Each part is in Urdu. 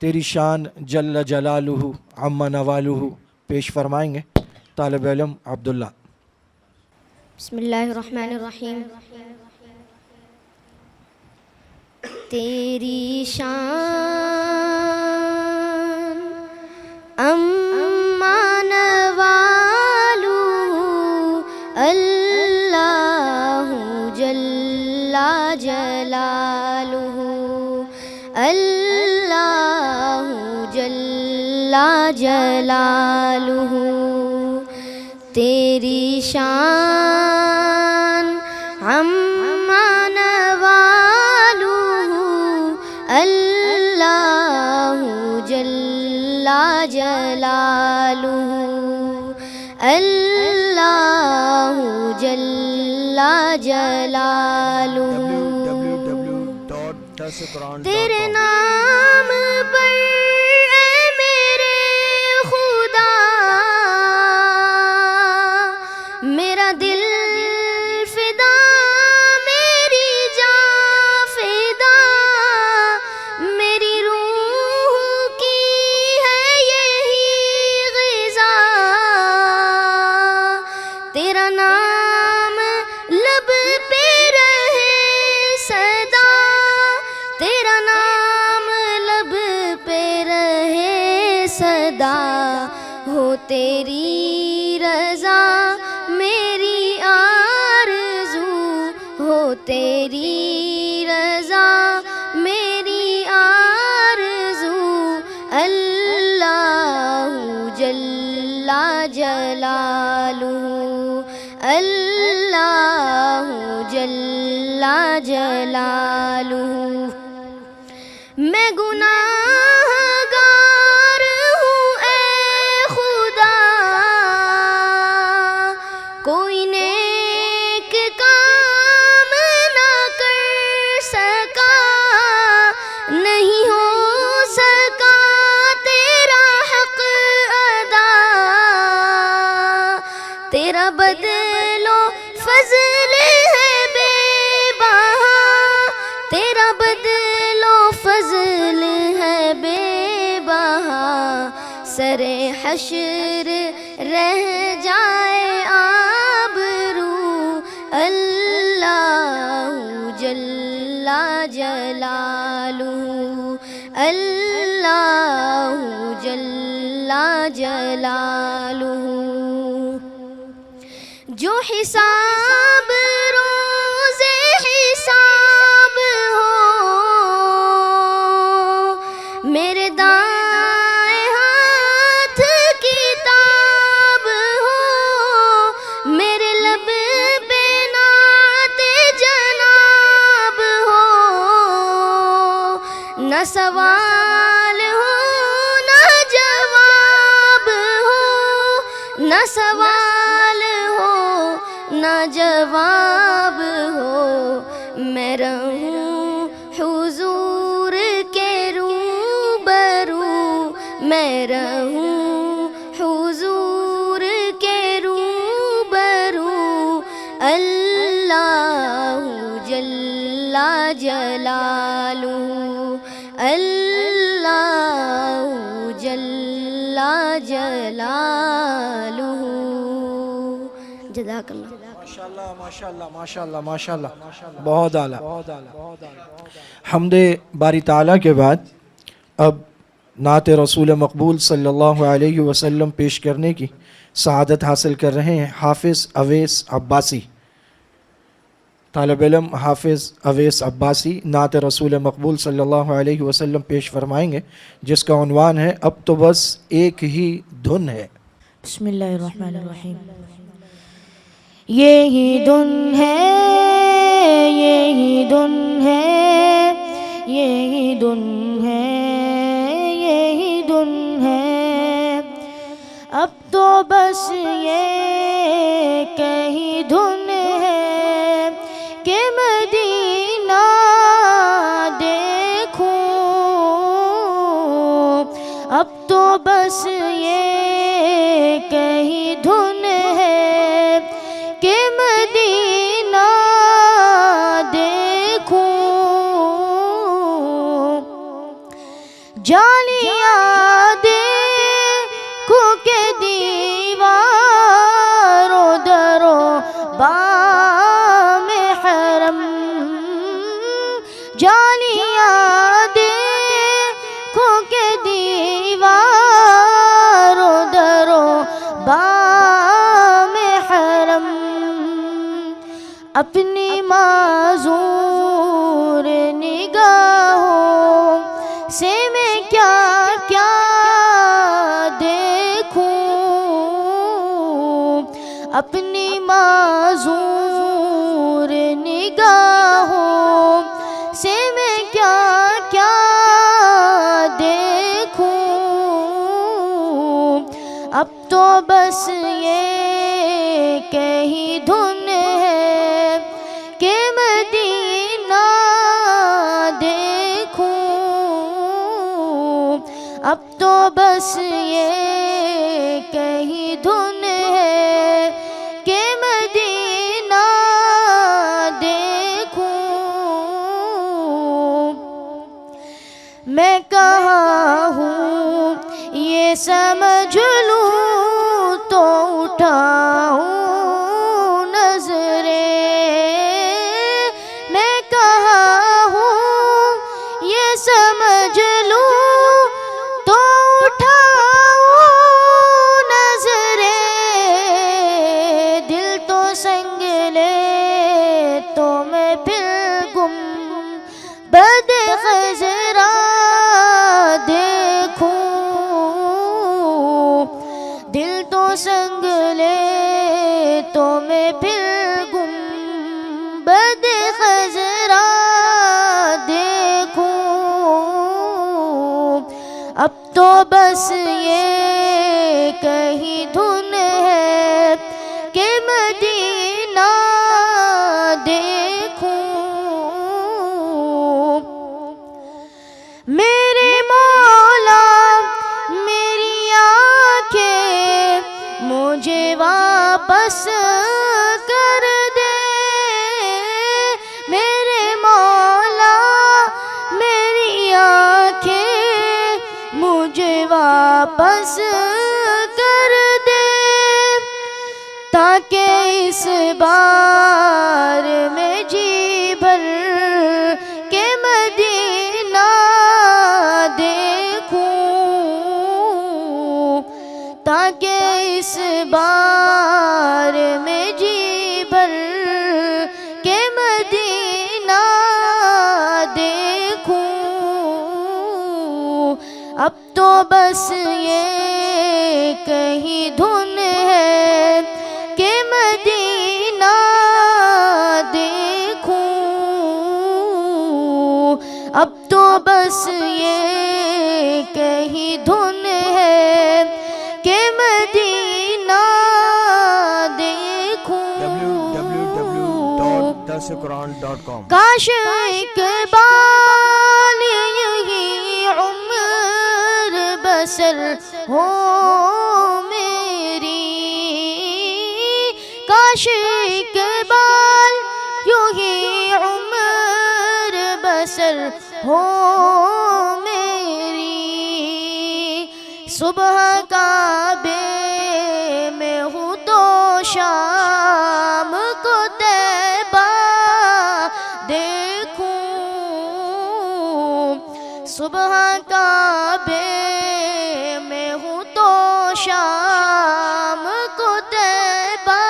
تیری شان جل جلالہ عم نوالہ پیش فرمائیں گے طالب علم عبداللہ۔ بسم اللہ الرحمن الرحیم۔ تیری شان اما نوالو اللہ جل جلالہ، اللہ جل جلالہ۔ تیری شان اما نوالو اللہ جل جلالہ، اللہ جل جلالہ۔ تیرے نام پر اے میرے خدا میرا دل فدا، میری جان فدا، میری روح کی ہے یہی غذا۔ تیرا نام لب پہ رہے صدا، تیرا نام لب پہ رہے صدا، ہو تیری رضا میری آرزو، ہو تیری رضا میری آرزو، اللہ جل جلالہ، اللہ جل جلالہ۔ میں گناہگار ہوں اے خدا، کوئی نیک کام نہ کر سکا، نہیں ہو سکا تیرا حق ادا، تیرا بدل و فضل ہے بے بہا، تیرا بدل و فضل ہے بے بہا، سر حشر رہ جائے آبرو، اللہ جل جلالہ، اللہ جل جلالہ۔ جو حساب روز حساب ہو میرے دائیں ہاتھ کتاب ہو، میرے لب پہ نعت جناب ہو، نہ سوال ہو نہ جواب ہو، نہ سوال ہو نہ جواب ہو، میں رہوں حضور کے روبرو، میں رہوں حضور کے روبرو، اللہ جل جلالہ، اللہ جل جلالہ۔ جزاک اللہ۔ ماشاءاللہ ماشاءاللہ ماشاءاللہ ماشاءاللہ، بہت اعلیٰ۔ حمد باری تعالیٰ کے بعد اب نعت رسول مقبول صلی اللہ علیہ وسلم پیش کرنے کی سعادت حاصل کر رہے ہیں حافظ اویس عباسی۔ طالب علم حافظ اویس عباسی نعت رسول مقبول صلی اللہ علیہ وسلم پیش فرمائیں گے، جس کا عنوان ہے اب تو بس ایک ہی دھن ہے۔ بسم اللہ الرحمن الرحیم۔ یہی دن ہے، یہی دن ہے، یہی دن ہے، یہی دن ہے، اب تو بس یہ کہیں دھن ہے کہ مدینہ دیکھوں، اب تو بس یہ کہیں دھن ہے کہ مدینہ دیکھوں، جانے جالیاں دیکھو کہ دیواروں درو بام حرم، جالیاں دیکھو کہ دیواروں درو بام حرم، اپنی معذور نگاہوں سے میں کیا کیا دیکھوں، اپنی معذور نگاہوں سے میں کیا کیا دیکھوں، اب تو بس یہ کہیں دھن ہے کہ مدینہ دیکھوں، اب تو بس یہ کہیں دھن ہے کہ مدینہ دیکھوں، میں کہاں ہوں یہ سمجھ لوں تو اٹھاؤں نظریں، میں کہاں ہوں یہ سمجھ لوں تو اٹھاؤں نظریں، دل تو سنگ لے تو میں پھر گم بد خضرا دیکھوں، دل تو سنگ لے تو میں پھر گم بد خضرا دیکھوں، اب تو بس یہ کہیں دھن ہے کہ مدینہ دیکھوں، میرے مولا میری آنکھیں مجھے واپس کر دے، میرے مولا میری آنکھیں مجھے واپس کر دے، تاکہ اس بار میں جی بھر کے مدینہ دیکھوں، تاکہ اس بار میں جی بھر کے مدینہ دیکھوں، اب تو بس یہ کہیں دھن ہے کہ مدینہ دیکھوں، اب تو بس یہ کہیں دھن ہے کہ مدینہ دیکھوں، www.darsulquran.com کاش اقبال یہی عمر بسر ہو میری، کاش اقبال یہی عمر بسر ہو میری، صبح کعبے میں ہوں تو شام کو طیبہ دیکھوں، صبح کعبے میں ہوں تو شام کو طیبہ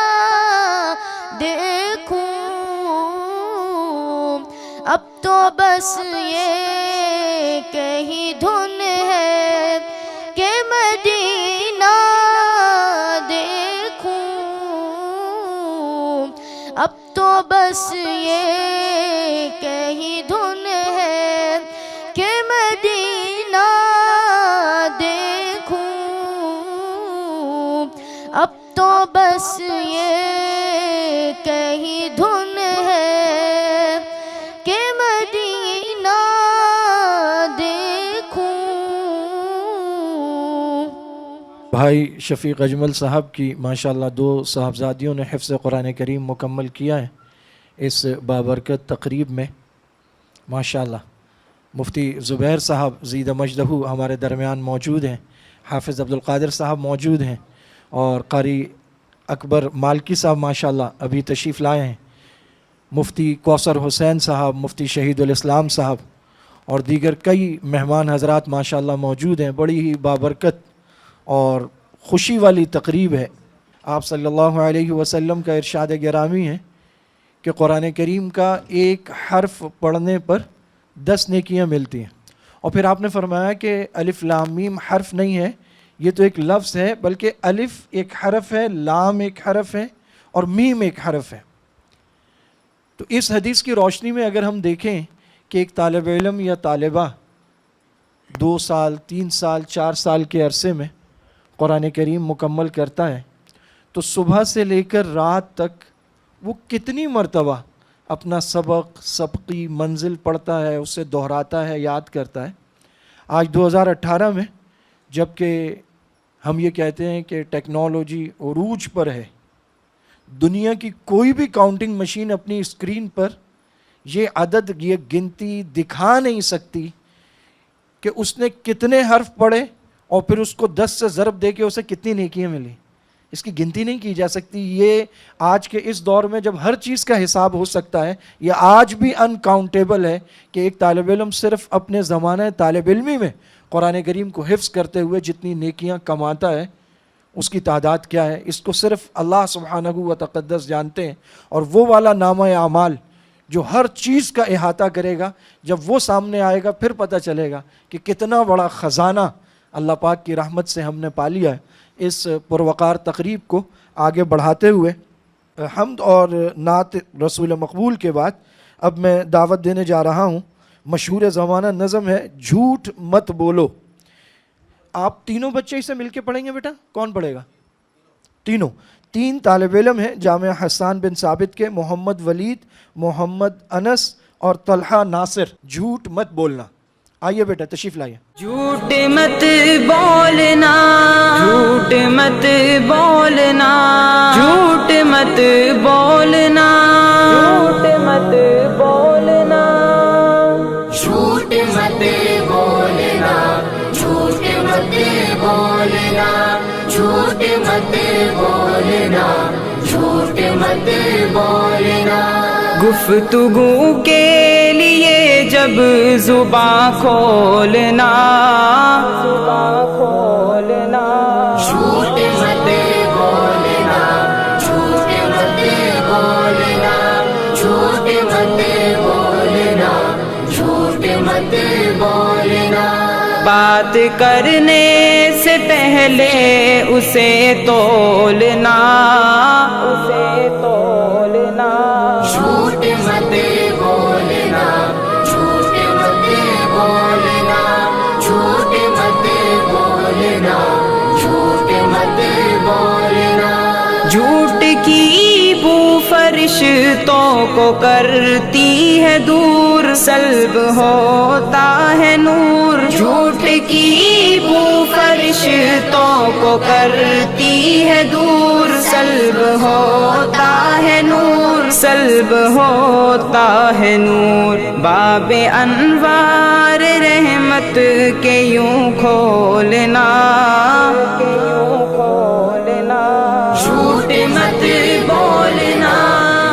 دیکھوں، اب تو بس یہ کہیں دھن ہے کہ مدینہ دیکھوں، اب تو بس یہ کہیں دھن ہے کہ مدینہ دیکھوں، اب تو بس یہ کہیں دھن ہے کہ مدینہ دیکھوں۔ بھائی شفیق اجمل صاحب کی ماشاءاللہ 2 صاحبزادیوں نے حفظ قرآن کریم مکمل کیا ہے اس بابرکت تقریب میں، ماشاءاللہ مفتی زبیر صاحب زید مجدہ ہمارے درمیان موجود ہیں، حافظ عبدالقادر صاحب موجود ہیں، اور قاری اکبر مالکی صاحب ماشاءاللہ ابھی تشریف لائے ہیں، مفتی کوثر حسین صاحب، مفتی شہید الاسلام صاحب اور دیگر کئی مہمان حضرات ماشاءاللہ موجود ہیں۔ بڑی ہی بابرکت اور خوشی والی تقریب ہے۔ آپ صلی اللہ علیہ وسلم کا ارشاد گرامی ہے کہ قرآن کریم کا ایک حرف پڑھنے پر 10 نیکیاں ملتی ہیں، اور پھر آپ نے فرمایا کہ الف لام میم حرف نہیں ہے، یہ تو ایک لفظ ہے، بلکہ الف ایک حرف ہے، لام ایک حرف ہے اور میم ایک حرف ہے۔ تو اس حدیث کی روشنی میں اگر ہم دیکھیں کہ ایک طالب علم یا طالبہ 2 سال 3 سال 4 سال کے عرصے میں قرآن کریم مکمل کرتا ہے، تو صبح سے لے کر رات تک وہ کتنی مرتبہ اپنا سبقی منزل پڑھتا ہے، اسے دہراتا ہے، یاد کرتا ہے۔ آج 2018 میں جب کہ ہم یہ کہتے ہیں کہ ٹیکنالوجی عروج پر ہے، دنیا کی کوئی بھی کاؤنٹنگ مشین اپنی اسکرین پر یہ عدد، یہ گنتی دکھا نہیں سکتی کہ اس نے کتنے حرف پڑھے اور پھر اس کو 10 سے ضرب دے کے اسے کتنی نیکیاں ملی۔ اس کی گنتی نہیں کی جا سکتی۔ یہ آج کے اس دور میں جب ہر چیز کا حساب ہو سکتا ہے، یہ آج بھی انکاؤنٹیبل ہے کہ ایک طالب علم صرف اپنے زمانہ طالب علمی میں قرآن کریم کو حفظ کرتے ہوئے جتنی نیکیاں کماتا ہے، اس کی تعداد کیا ہے، اس کو صرف اللہ سبحانہ و تقدس جانتے ہیں۔ اور وہ والا نامہ اعمال جو ہر چیز کا احاطہ کرے گا، جب وہ سامنے آئے گا پھر پتہ چلے گا کہ کتنا بڑا خزانہ اللہ پاک کی رحمت سے ہم نے پا لیا ہے۔ اس پروقار تقریب کو آگے بڑھاتے ہوئے حمد اور نعت رسول مقبول کے بعد اب میں دعوت دینے جا رہا ہوں۔ مشہور زمانہ نظم ہے جھوٹ مت بولو۔ آپ تینوں بچے اسے مل کے پڑھیں گے بیٹا؟ کون پڑھے گا؟ تینوں 3 طالب علم ہیں جامعہ حسان بن ثابت کے، محمد ولید، محمد انس اور طلحہ ناصر۔ جھوٹ مت بولنا۔ آئیے بیٹا تشریف لائیے۔ جھوٹ مت بولنا، جھوٹ مت بولنا، جھوٹ مت بولنا، جھوٹ مت بولنا، جھوٹ مت بولنا، جھوٹ مت بولنا، جھوٹ مت بولنا، جھوٹ مت بولنا۔ گفتگو کے لیے جب زباں کھولنا، زباں کھولنا، جھوٹ مت بولنا، جھوٹ مت بولنا، جھوٹ مت بولنا، جھوٹ مت بولنا۔ بات کرنے سے پہلے اسے تولنا، اسے تولنا، جھوٹ مت بولنا، جھوٹ مت بولنا، جھوٹ مت بولنا، جھوٹ مت بولنا۔ جھوٹ کی بو فرشتوں کو کرتی ہے دور، سلب ہوتا ہے نور۔ جھوٹ کی بو فرشتوں کو کرتی ہے دور، سلب ہوتا ہے نور، سلب ہوتا ہے نور۔ باب انوار رحمت کے یوں کھولنا، یوں کھولنا، جھوٹ مت بولنا،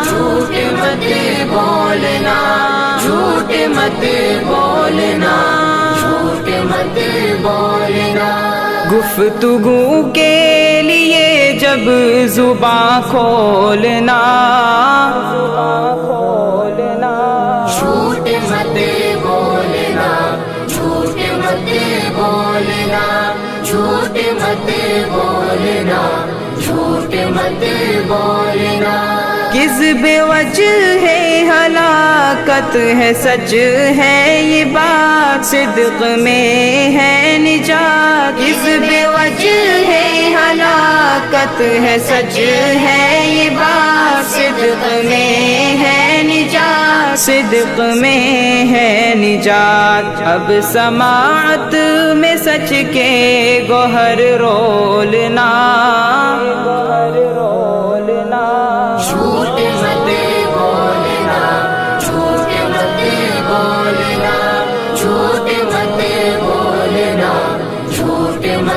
جھوٹ مت بولنا، جھوٹ مت بولنا، جھوٹ مت بولنا۔ گفتگو کے لیے جب زباں کھولنا، زباں کھولنا، جھوٹ مت بولنا، جھوٹ مت بولنا، جھوٹ مت بولنا، جھوٹ مت بولنا۔ کذب وجہ ہے ہلاکت ہے، سچ ہے یہ بات، صدق میں ہے نجات۔ کذب وجہ ہے ہلاکت ہے، سچ ہے یہ بات، صدق میں ہے نجات، صدق میں ہے نجات۔ اب سماعت میں سچ کے گوہر رولنا، گوہر رولنا، جھوٹ مت بولنا، جھوٹ مت بولنا، جھوٹ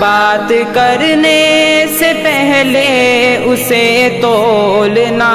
بات کرنے سے پہلے اسے تولنا،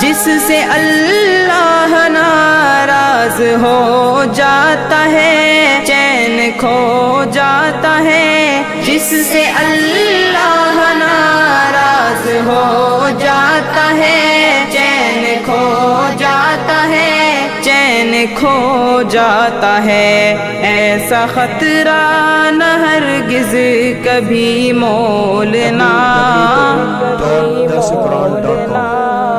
جس سے اللہ ناراض ہو جاتا ہے چین کھو جاتا ہے، جس سے اللہ ناراض ہو جاتا ہے چین کھو جاتا ہے، چین کھو جاتا ہے، ایسا خطرہ نہ ہرگز کبھی مولنا،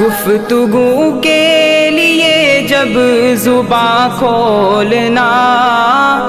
گفتگو کے لیے جب زباں کھولنا،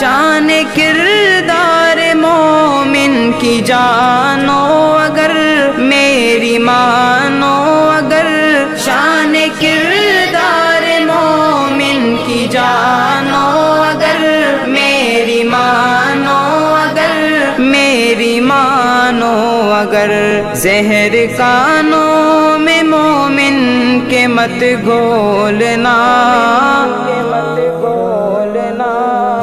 شان کردار مومن کی جانو اگر میری مانو اگر، شان کردار مومن کی جانو اگر میری مانو اگر، میری مانو اگر، زہر کانوں میں مومن کے مت گھولنا،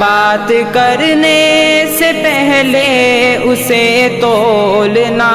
بات کرنے سے پہلے اسے تولنا،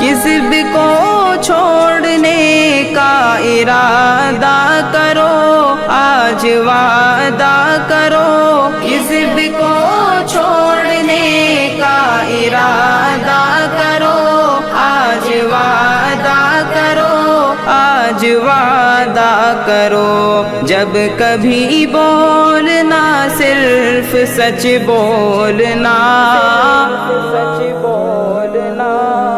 کذب کو چھوڑنے کا ارادہ کرو، آج وعدہ کرو، کذب کو چھوڑنے کا ارادہ کرو، آج وعدہ کرو، آج وعدہ کرو، جب کبھی بولنا صرف سچ بولنا،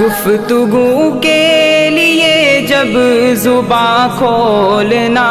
گفتگو کے لیے جب زباں کھولنا،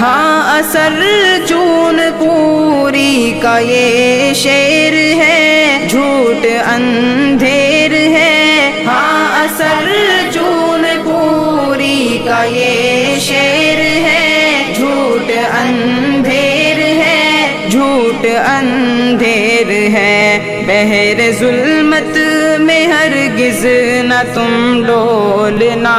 ہاں اثر چون پوری کا یہ شعر ہے، جھوٹ اندھیر ہے، ہاں اثر چون پوری کا یہ شعر ہے، جھوٹ اندھیر ہے، جھوٹ اندھیر ہے، بحر ظلمت میں ہرگز نہ تم ڈولنا،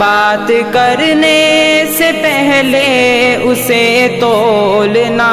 بات کرنے سے پہلے اسے تولنا،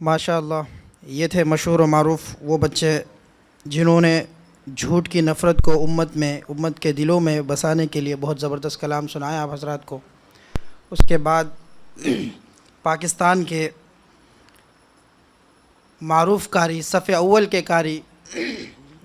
ماشاء اللہ، یہ تھے مشہور و معروف وہ بچے جنہوں نے جھوٹ کی نفرت کو امت کے دلوں میں بسانے کے لیے بہت زبردست کلام سنایا آپ حضرات کو۔ اس کے بعد پاکستان کے معروف قاری، صف اول کے قاری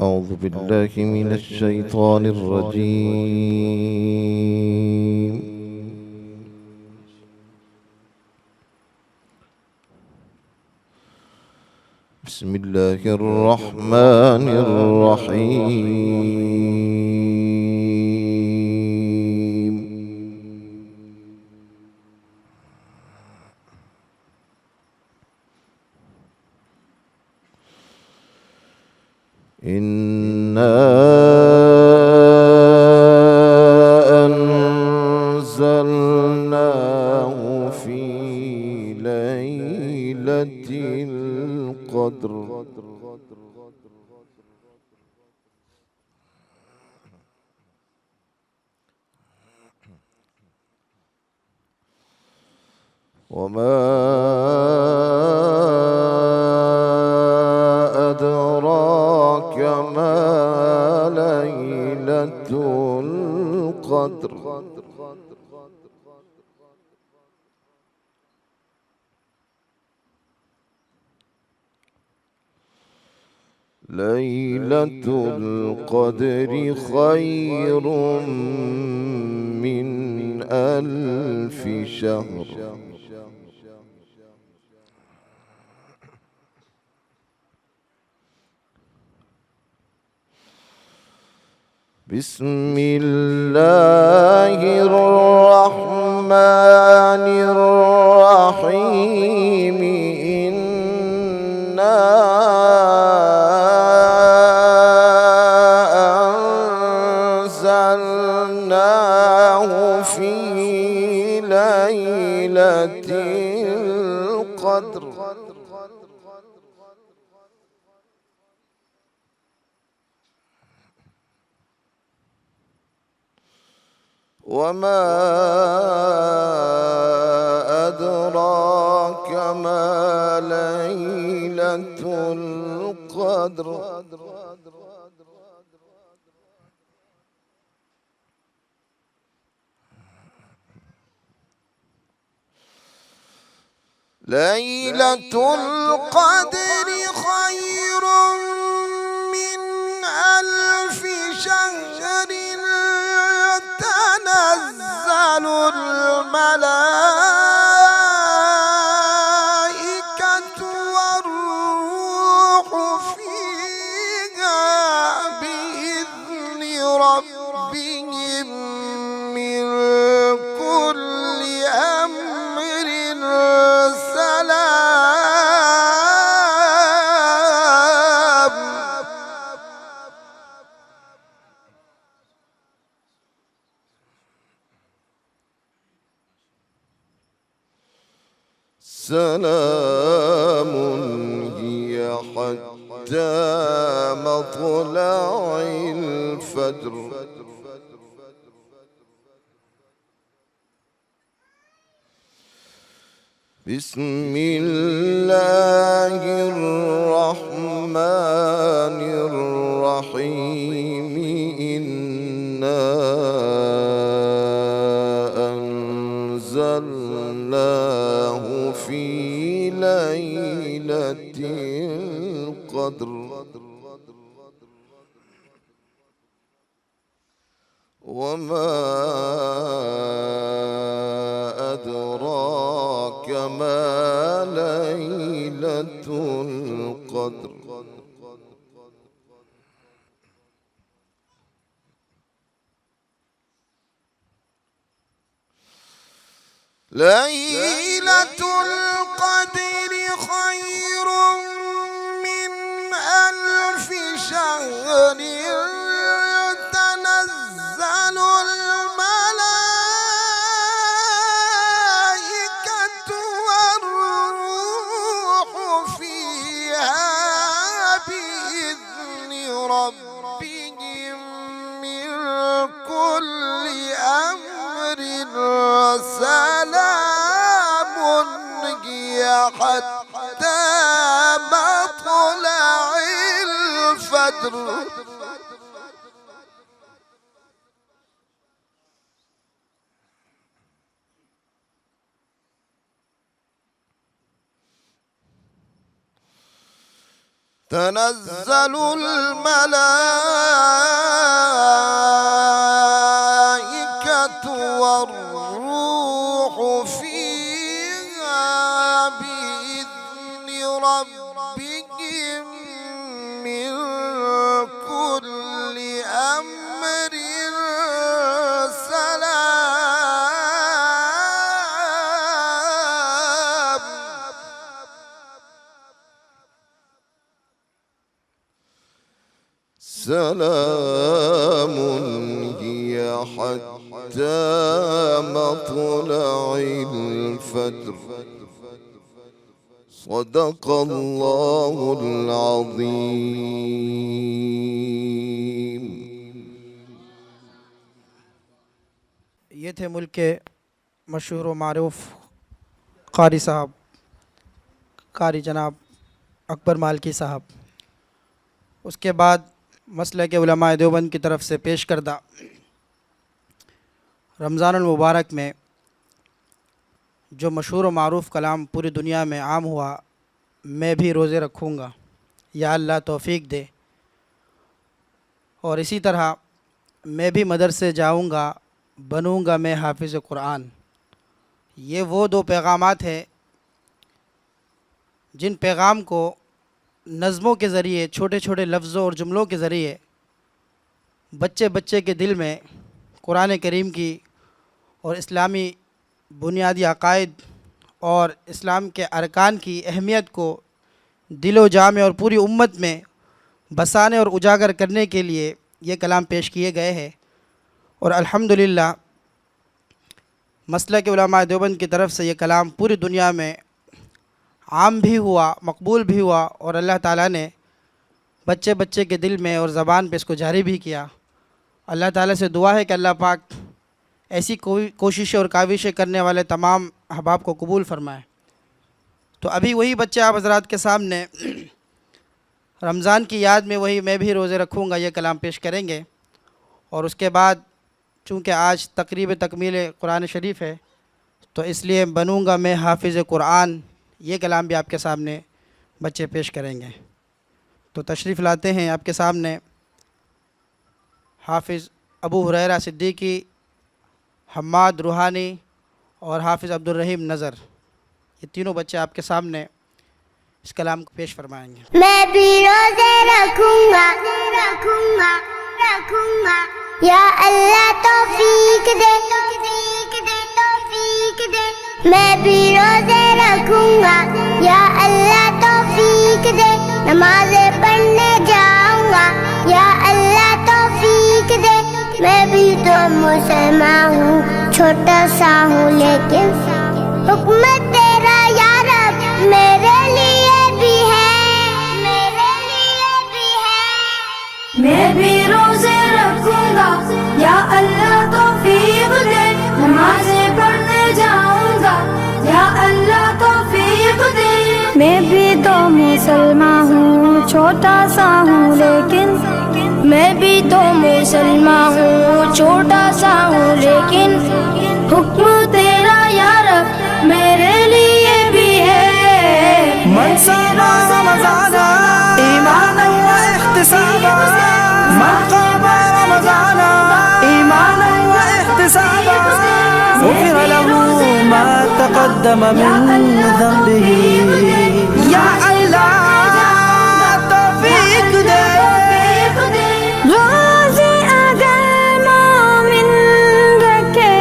أعوذ بالله من الشيطان الرجيم. بسم الله الرحمن الرحيم. إنا أنزلناه في ليلة القدر. وما أدراك ما ليلة القدر. ليلة القدر خير من 1000 شهر. بسم الله الرحمن الرحيم. إنا أنزلناه في ليلة القدر. وما أدراك ما ليلة القدر. ليلة القدر خير من 1000 شهر. تنزل الملائكة والروح فيها بإذن ربهم من كل أمر سلام. سلام هي حتى مطلع الفجر. بسم الله الرحمن الرحيم. إنا أنزلناه في ليلة القدر. وما أدراك ما ليلة القدر. ليلة القدر خير من 1000 شهر. تنزل الملائكة والروح فيها بإذن ربهم من كل أمر سلام. حتى مطلع الفجر تنزل الملائكة والروح فيها بإذن ربهم من كل أمر سلام سلام هي حتى مطلع الفجر صدق الله العظيم. یہ تھے ملک کے مشہور و معروف قاری صاحب، قاری جناب اکبر مالکی صاحب. اس کے بعد مسلک علماء دیوبند کی طرف سے پیش کردہ رمضان المبارک میں جو مشہور و معروف کلام پوری دنیا میں عام ہوا، میں بھی روزے رکھوں گا یا اللہ توفیق دے، اور اسی طرح میں بھی مدرسے جاؤں گا، بنوں گا میں حافظ قرآن. یہ وہ دو پیغامات ہیں جن پیغام کو نظموں کے ذریعے، چھوٹے چھوٹے لفظوں اور جملوں کے ذریعے بچے بچے کے دل میں قرآن کریم کی اور اسلامی بنیادی عقائد اور اسلام کے ارکان کی اہمیت کو دل و جاں میں اور پوری امت میں بسانے اور اجاگر کرنے کے لیے یہ کلام پیش کیے گئے ہیں. اور الحمدللہ مسلک علماء دیوبند کی طرف سے یہ کلام پوری دنیا میں عام بھی ہوا، مقبول بھی ہوا، اور اللہ تعالیٰ نے بچے بچے کے دل میں اور زبان پہ اس کو جاری بھی کیا. اللہ تعالیٰ سے دعا ہے کہ اللہ پاک ایسی کوششیں اور کاوشیں کرنے والے تمام احباب کو قبول فرمائے. تو ابھی وہی بچے آپ حضرات کے سامنے رمضان کی یاد میں وہی میں بھی روزے رکھوں گا یہ کلام پیش کریں گے. اور اس کے بعد چونکہ آج تقریب تکمیل قرآن شریف ہے تو اس لیے بنوں گا میں حافظ قرآن یہ کلام بھی آپ کے سامنے بچے پیش کریں گے. تو تشریف لاتے ہیں آپ کے سامنے حافظ ابو ہریرہ صدیقی، حماد روحانی اور حافظ عبدالرحیم نظر. یہ تینوں بچے آپ کے سامنے اس کلام کو پیش فرمائیں گے. میں بھی روزے رکھوں گا رکھوں گا رکھوں گا، یا اللہ توفیق دے توفیق دے توفیق دے. میں بھی روزے رکھوں گا، یا اللہ توفیق دے. نمازیں پڑھنے جاؤں گا، یا اللہ توفیق دے. میں بھی تو مسلمان ہوں، چھوٹا سا ہوں لیکن حکم تیرا یا رب میرے لیے بھی ہے، میرے لیے بھی ہے. میں بھی روزے رکھوں گا، یا اللہ توفیق دے. نمازیں پڑھنے جاؤں گا، یا اللہ توفیق دے. میں بھی تو مسلمان ہوں، چھوٹا سا ہوں لیکن میں بھی تو مسلمان ہوں، چھوٹا سا ہوں لیکن حکم تیرا یا رب میرے لیے بھی ہے. من صام رمضان ایمانا واحتسابا، من قام رمضان ایمانا واحتسابا، غفر له ما تقدم من ذنبه. یا اللہ توفیق دے. روزے اگر مومن رکھے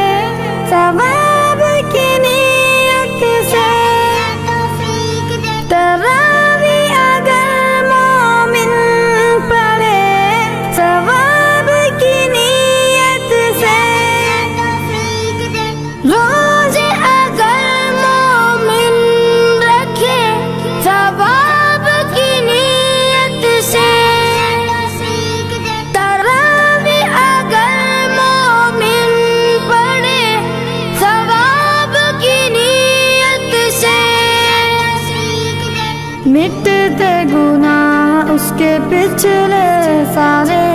ثواب کی نیت سے، تراوی اگر مومن پڑھے ثواب کی نیت سے. روزے اگر مومن رکھے ثواب مٹتے گناہ اس کے پچھلے سارے،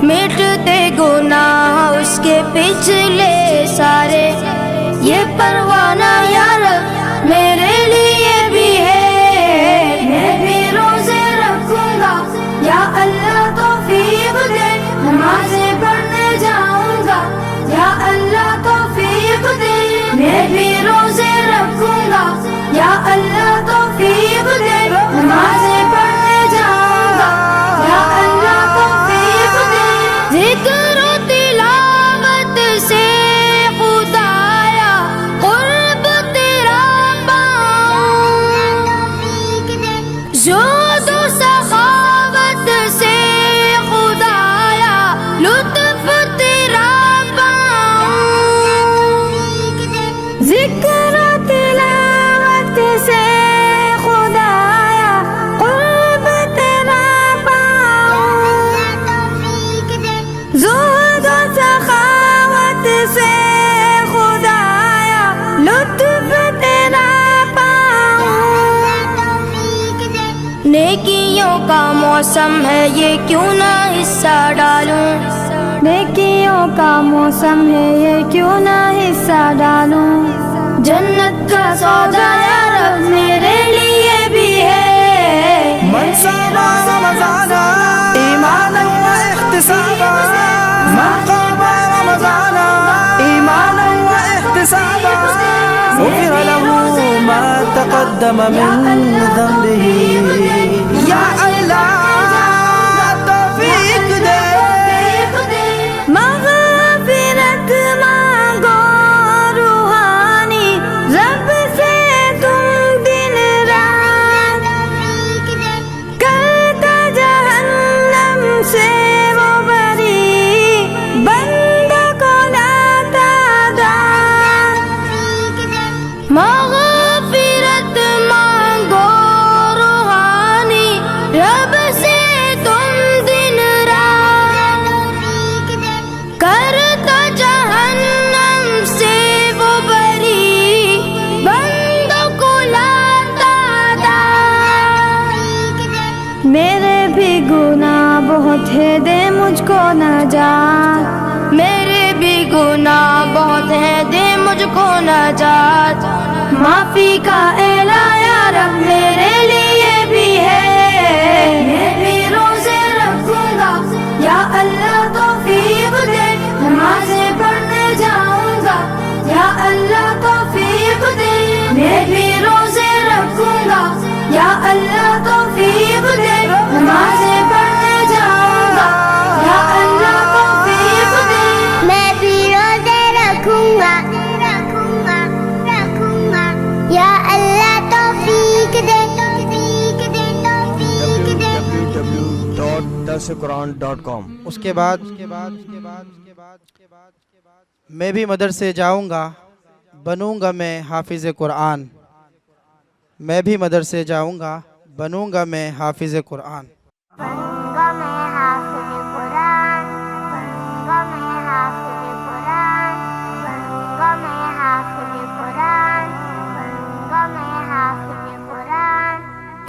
مٹتے گناہ اس کے پچھلے سارے، یہ پروانہ یا رب میرے لیے بھی ہے، میں بھی روزے رکھوں گا یا اللہ توفیق دے، نمازیں پڑھنے جاؤں گا یا اللہ توفیق دے، میں بھی روزے رکھوں گا یا اللہ توفیق دے، نمازیں پڑھنے جاؤں گا یا اللہ توفیق دے، ذکر و تلاوت سے خدایا قرب تیرا پاؤں، زہد و سخاوت سے خدایا لطف تیرا پاؤں، ذکر و تلاوت سے خدایا قرب تیرا پاؤں، زہد و سخاوت سے خدایا لطف تیرا پاؤں، نیکیوں کا موسم ہے یہ کیوں نہ حصہ ڈالوں، نیکیوں کا موسم ہے یہ کیوں نہ حصہ ڈالوں، جنت کا سودا یا رب میرے لیے بھی ہے، من صام رمضان ایمانا واحتسابا، من قام رمضان ایمانا واحتسابا، غفر له ما تقدم من ذنبه، یا اللہ توفیق دے، مغفرت مانگو روحانی رب سے تم دن رات، کرتا جہنم سے وہ بری بندہ کو لاتا دار، مغفرت مانگو روحانی رب سے تم دن رات، کرتا جہنم سے وہ بری بندوں کو لاتا دار، میرے بھی گناہ بہت ہے دے مجھ کو نجات، میرے بھی گناہ بہت ہے دے مجھ کو نجات، معافی کا اعلان یا رب میرے لیے بھی ہے، میں بھی روزے رکھوں گا یا اللہ توفیق دے، نمازیں پڑھنے جاؤں گا یا اللہ توفیق دے، میں بھی روزے رکھوں گا یا اللہ توفیق دے، نمازیں پڑھنے جاؤں گا یا اللہ توفیق دے، میں بھی روزے رکھوں گا یا اللہ توفیق دے، www.darsequran.com اس کے بعد میں بھی مدرسے جاؤں گا، بنوں گا میں حافظ قرآن، میں بھی مدرسے جاؤں گا، بنوں گا میں حافظ قرآن، بنوں گا میں حافظ قرآن، بنوں گا میں حافظ قرآن، بنوں گا میں حافظ قرآن، بنوں گا میں حافظ قرآن،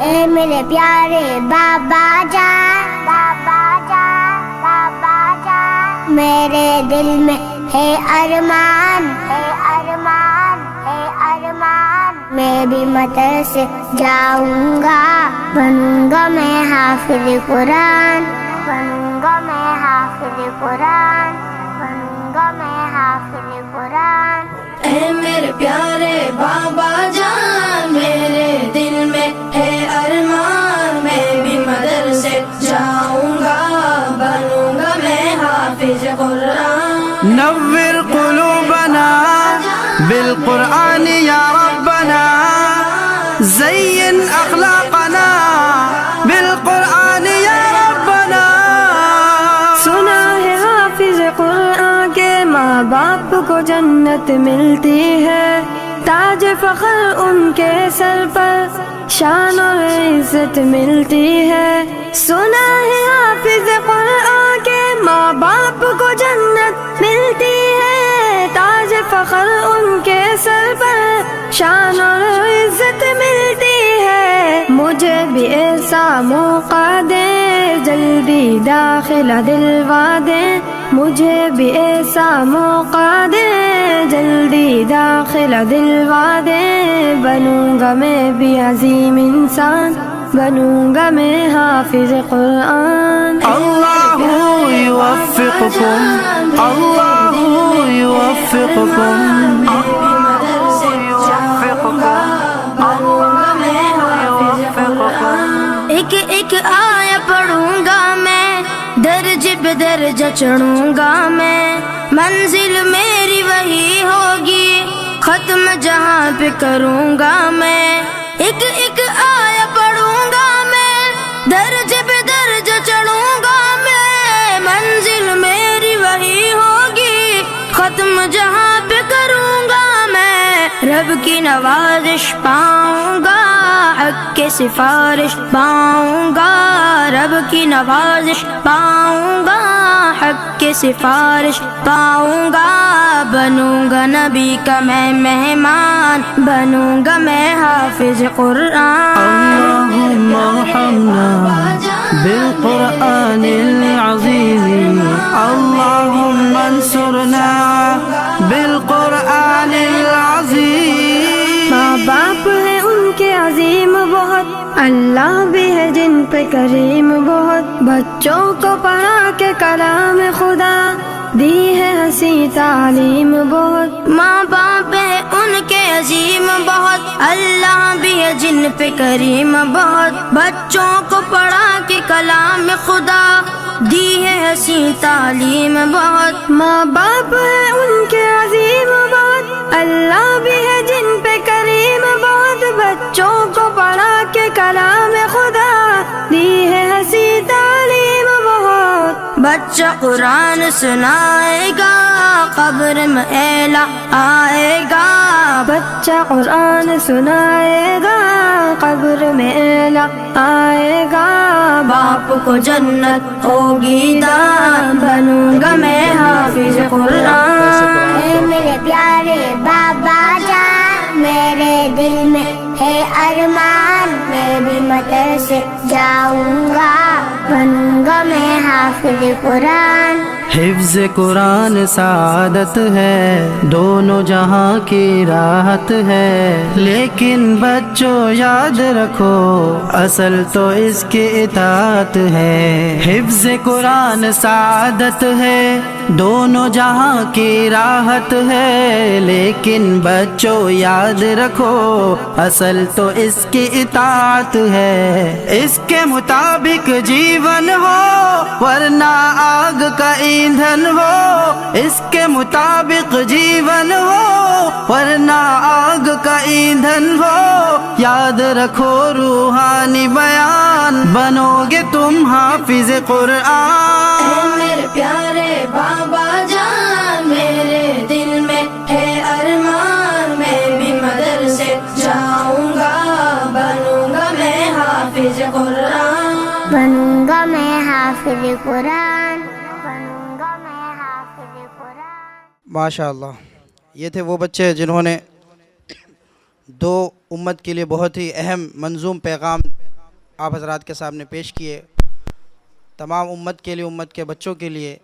اے میرے پیارے بابا جان، بابا جان، بابا جان، میرے دل میں ہے ارمان، ہے ارمان، ہے ارمان، میں بھی مدرسے جاؤں گا، بنوں گا میں حافظ قرآن، بنوں گا میں حافظ قرآن، بنوں گا میں حافظ قرآن، اے میرے پیارے بابا جان، میرے دل میں ہے ارمان، میں بھی مدرسے جاؤں گا، بنوں گا میں حافظ قرآن، نور قلوبنا بالقرآن یا ربنا، زین اخلاقنا بالقرآن یا ربنا، سنا ہے حافظ قرآن کے ماں باپ کو جنت ملتی ہے، تاج فخر ان کے سر پر شان اور عزت ملتی ہے، سنا ہے حافظ قرآن کے ماں باپ کو جنت ملتی ہے، تاج فخر ان کے سر پر شان اور عزت ملتی ہے، مجھے مجھے بھی ایسا موقع دے جلدی داخلہ دلوا دے مجھے بھی ایسا موقع دے جلدی داخلہ دلوا دے بنوں گا میں بھی عظیم انسان بنوں گا میں حافظ قرآن اللہ یوفقکم اللہ یوفقکم ایک ایک آیا پڑھوں گا میں درج پہ درجہ چڑھوں گا میں منزل میری وہی ہوگی ختم جہاں پہ کروں گا میں ایک ایک آیا پڑھوں گا میں درج پہ درجہ چڑھوں گا میں منزل میری وہی ہوگی ختم جہاں پہ کروں گا میں رب کی نوازش پاؤں گا حق کے سفارش پاؤں گا رب کی نوازش پاؤں گا حق کے سفارش پاؤں گا بنوں گا نبی کا میں مہمان بنوں گا میں حافظ قرآن اللہم ارحمنا بالقرآن العظیم اللہم انصرنا بالقرآن العظیم ماں باپ ہے ان کے عظیم بہت اللہ بھی ہے جن پہ کریم بہت بچوں کو پڑھا کے کلام خدا دی ہے ہنسی تعلیم بہت ماں باپ ہے ان کے عظیم بہت اللہ بھی ہے جن پہ کریم بہت بچوں کو پڑھا کے کلام خدا دی ہے ہنسی تعلیم بہت ماں باپ ہے ان کے عظیم بہت اللہ بھی ہے جن پہ کریم بہت بچوں کو پڑھا کے کلام خدا دی ہے ہنسی تعلیم بہت بچہ قرآن سنائے گا قبر میں اعلیٰ آئے گا بچہ قرآن سنائے گا قبر میں اعلیٰ آئے گا باپ کو جنت ہوگی دان بنوں گا میں حافظ قرآن اے میرے پیارے بابا جان میرے دل میں ہے ارمان میں بھی مدرسے جاؤں گا بنوں گا میں حافظ قرآن حفظ قرآن سعادت ہے دونوں جہاں کی راحت ہے لیکن بچوں یاد رکھو اصل تو اس کی اطاعت ہے حفظ قرآن سعادت ہے دونوں جہاں کی راحت ہے لیکن بچوں یاد رکھو اصل تو اس کی اطاعت ہے اس کے مطابق جیون ہو ورنہ آگ کا ایندھن ہو اس کے مطابق جیون ہو ورنہ آگ کا ایندھن ہو یاد رکھو روحانی بیان بنو گے تم حافظ قرآن میرے پیارے بابا جان میرے دل میں ہے ارمان میں بھی مدرسے جاؤں گا بنوں گا میں حافظ قرآن بنوں گا میں حافظ قرآن بنوں گا میں حافظ قرآن ماشاء اللہ یہ تھے وہ بچے جنہوں نے دو امت کے لیے بہت ہی اہم منظوم پیغام آپ حضرات کے سامنے پیش کیے تمام امت کے لیے امت کے بچوں کے لیے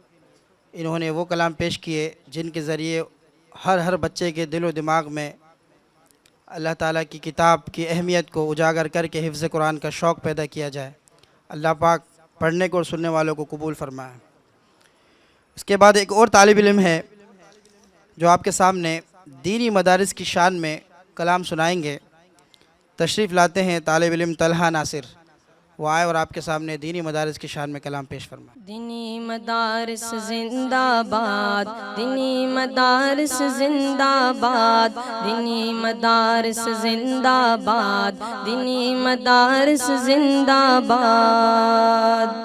انہوں نے وہ کلام پیش کیے جن کے ذریعے ہر بچے کے دل و دماغ میں اللہ تعالیٰ کی کتاب کی اہمیت کو اجاگر کر کے حفظ قرآن کا شوق پیدا کیا جائے اللہ پاک پڑھنے کو اور سننے والوں کو قبول فرمائے اس کے بعد ایک اور طالب علم ہے جو آپ کے سامنے دینی مدارس کی شان میں کلام سنائیں گے تشریف لاتے ہیں طالب علم طلحہ ناصر وہ آئے اور آپ کے سامنے دینی مدارس کی شان میں کلام پیش فرمائے دینی مدارس زندہ باد دینی مدارس زندہ باد دینی مدارس زندہ باد دینی مدارس زندہ باد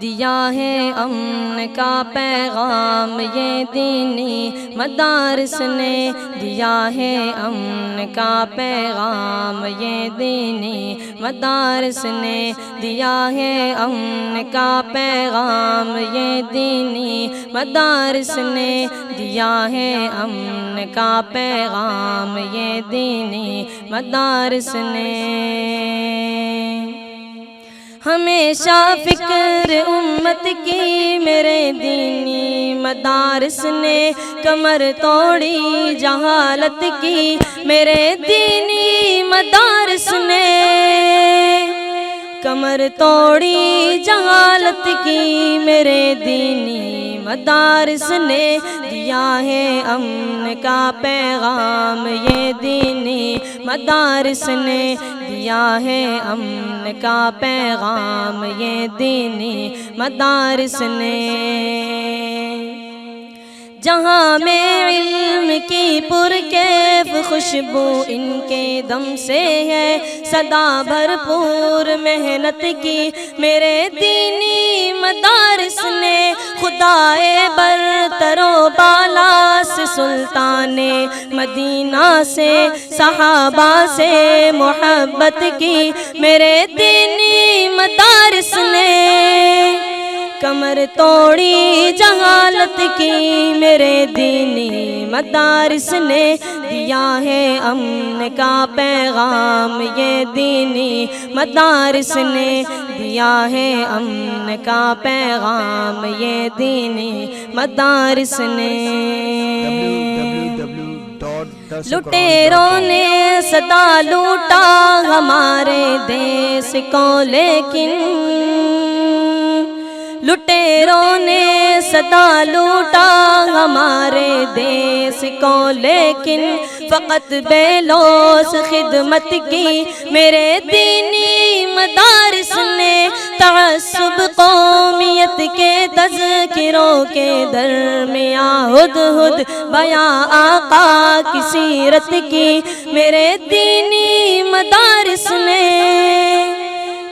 دیا ہے امن کا پیغام یہ دینی مدارس نے دیا ہے امن کا پیغام یہ دینی مدارس نے دیا ہے امن کا پیغام یہ دینی مدارس نے دیا ہے امن کا پیغام یہ دینی مدارس نے ہمیشہ فکر امت کی میرے دینی مدارس نے کمر توڑی جہالت کی میرے دینی مدارس نے کمر توڑی جہالت کی میرے دینی مدارس نے دیا ہے امن کا پیغام یہ دینی مدارس نے دیا ہے امن کا پیغام یہ دینی مدارس نے جہاں میں علم کی پرکیف خوشبو ان کے دم سے ہے صدا بھرپور محنت کی میرے دینی مدارس نے خدائے برتر و بالا سے سلطان مدینہ سے صحابہ سے محبت کی میرے دینی مدارس نے کمر توڑی جہالت کی میرے دینی مدارس نے دیا ہے امن کا پیغام یہ دینی مدارس نے دیا ہے امن کا پیغام یہ دینی مدارس نے لٹیروں نے صدا لوٹا ہمارے دیس کو لیکن لٹیروں نے صدا لوٹا ہمارے دیس کو لیکن فقط بے لوث خدمت کی میرے دینی مدارس نے تعصب قومیت کے تذکروں کے درمیان ہدہد بیاں آقا کی سیرت کی میرے دینی مدارس نے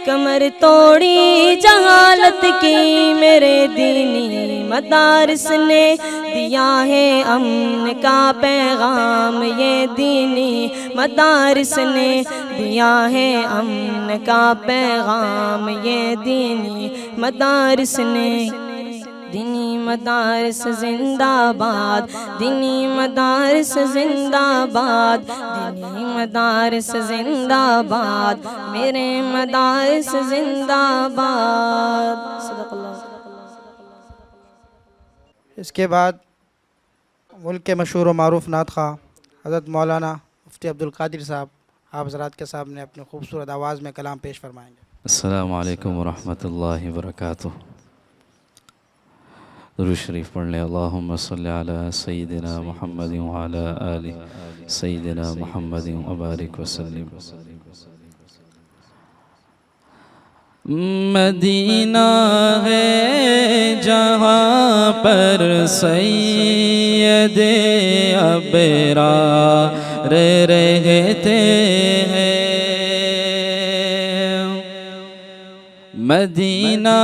کمر توڑی جہالت کی میرے دینی مدارس نے دیا ہے امن کا پیغام یہ دینی مدارس نے دیا ہے امن کا پیغام یہ دینی مدارس نے دینی مدارس زندہ باد دینی مدارس زندہ باد دینی مدارس زندہ باد میرے مدارس زندہ باد صدق اللہ اس کے بعد ملک کے مشہور و معروف نعت خواہ حضرت مولانا مفتی عبدالقادر صاحب آپ حضرات کے سامنے اپنے خوبصورت آواز میں کلام پیش فرمائیں گے. السلام علیکم ورحمۃ اللہ وبرکاتہ. درود شریف پڑھ لیں. اللہم صلی علی سیدنا محمد وعلی آل سیدنا محمد وبارک وسلم. مدینہ ہے جہاں پر سید ابرار رہتے ہیں. مدینہ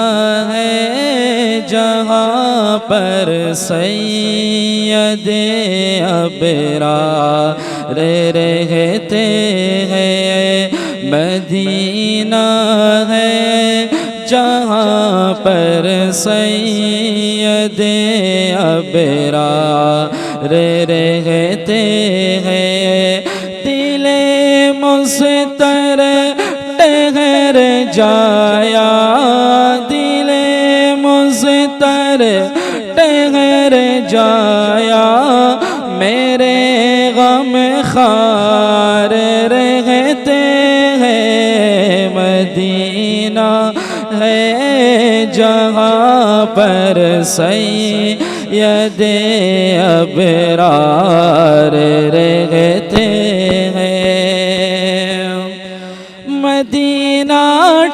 ہے جہاں پر سید ابرار رہتے ہیں. مدینہ ہے جہاں پر سید ابرار رہتے ہیں. دل مستر ٹہر جایا دل مستر ٹہر جایا میرے غم خار رہتے ہیں. مدینہ ہے جہاں پر سید ابرار رہتے ہیں. مدینہ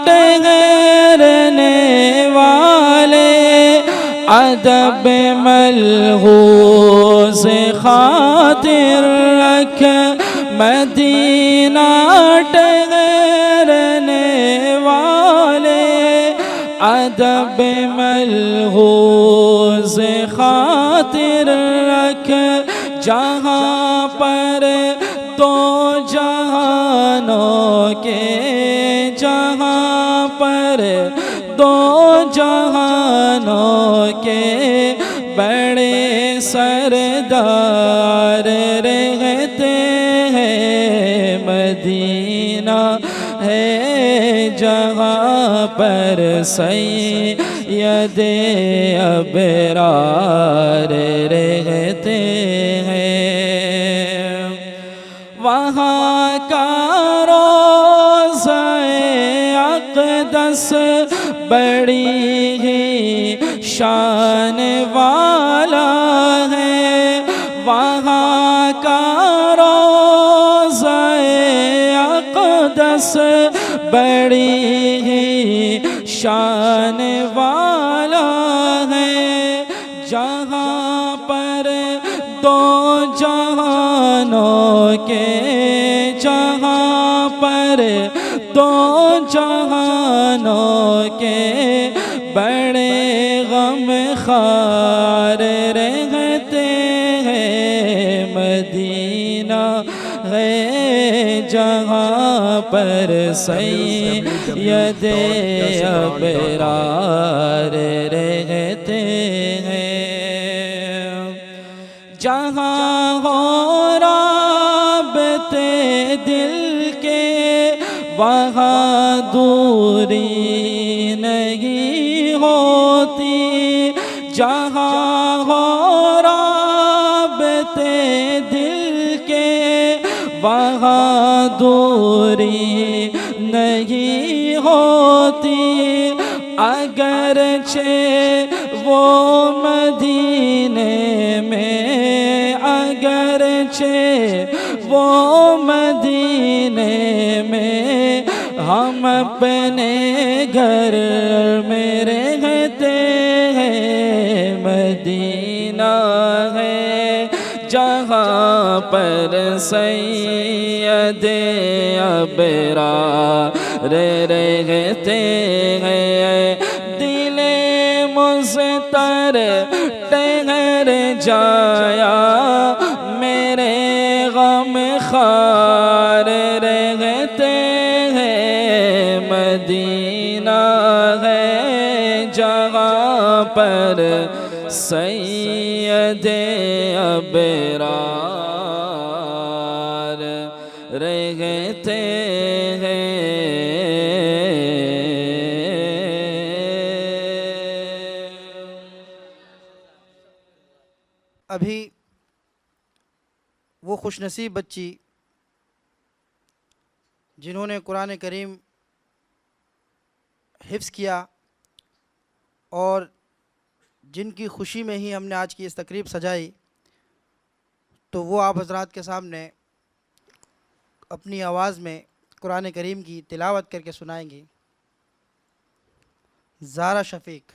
ٹھہرنے والے ادب ملحوظ خاطر رکھ. مدینہ ٹھہرنے والے ادب ملحوظ خاطر رکھ. جہاں پر دو جہانوں کے جہاں پر دو جہانوں کے بڑے سردار رہتے ہیں. مدینہ ہے جہاں پر سید ابرار رہتے ہیں، وہاں کا روضہ اقدس بڑی ہی شان والا ہے، وہاں کا روضہ اقدس بڑی ہی شان والا ہے، جہاں پر دو جہانوں کے، جہاں پر دو جہانوں کے بڑے غم خوار رہتے ہیں، مدینہ ہے جہاں پر سید ابرار رہتے ہیں، جہاں ہو رابطے دل کے وہاں دوری نہیں ہوتی، جہاں ہو رابطے دل کے وہاں دوری نہیں ہوتی، اگرچہ وہ مدینے میں، اگرچہ وہ مدینے میں ہم اپنے گھر میں رہتے ہیں، مدینہ ہے جہاں پر سید ابرار رہتے ہیں، دل مضطر ٹھہر جایا میرے غم خوار رہتے ہیں، مدینہ ہے جہاں پر سید ابرار رہتے ہیں۔ ابھی وہ خوش نصیب بچی جنہوں نے قرآن کریم حفظ کیا اور جن کی خوشی میں ہی ہم نے آج کی اس تقریب سجائی، تو وہ آپ حضرات کے سامنے اپنی آواز میں قرآن کریم کی تلاوت کر کے سنائیں گی۔ زارا شفیق۔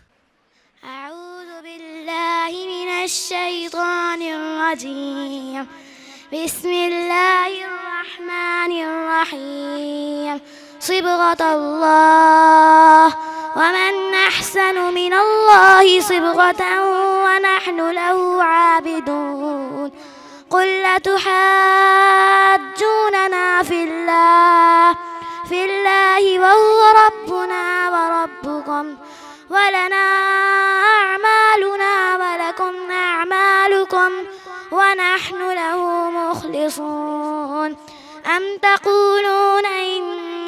اعوذ باللہ من الشیطان الرجیم، بسم اللہ الرحمن الرحیم، صبغۃ اللہ ومن احسن من اللہ صبغۃ ونحن له عابدون، قل لتحاجوننا فی اللہ وهو ربنا وربکم ولنا أعمالنا ولكم أعمالكم ونحن له مخلصون، أم تقولون إن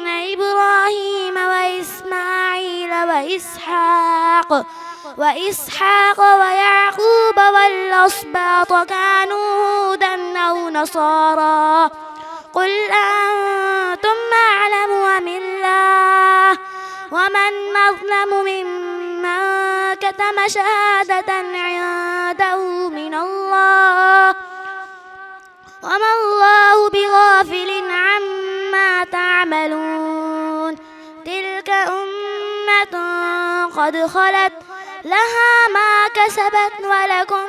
إبراهيم وإسماعيل وإسحاق ويعقوب والأسباط كانوا هودا أو نصارى، قل أنتم أعلم أم الله، ومن أظلم ممن كتم شهادة عنده من الله، وما الله بغافل عما تعملون، تلك أمة قد خلت لها ما كسبت ولكم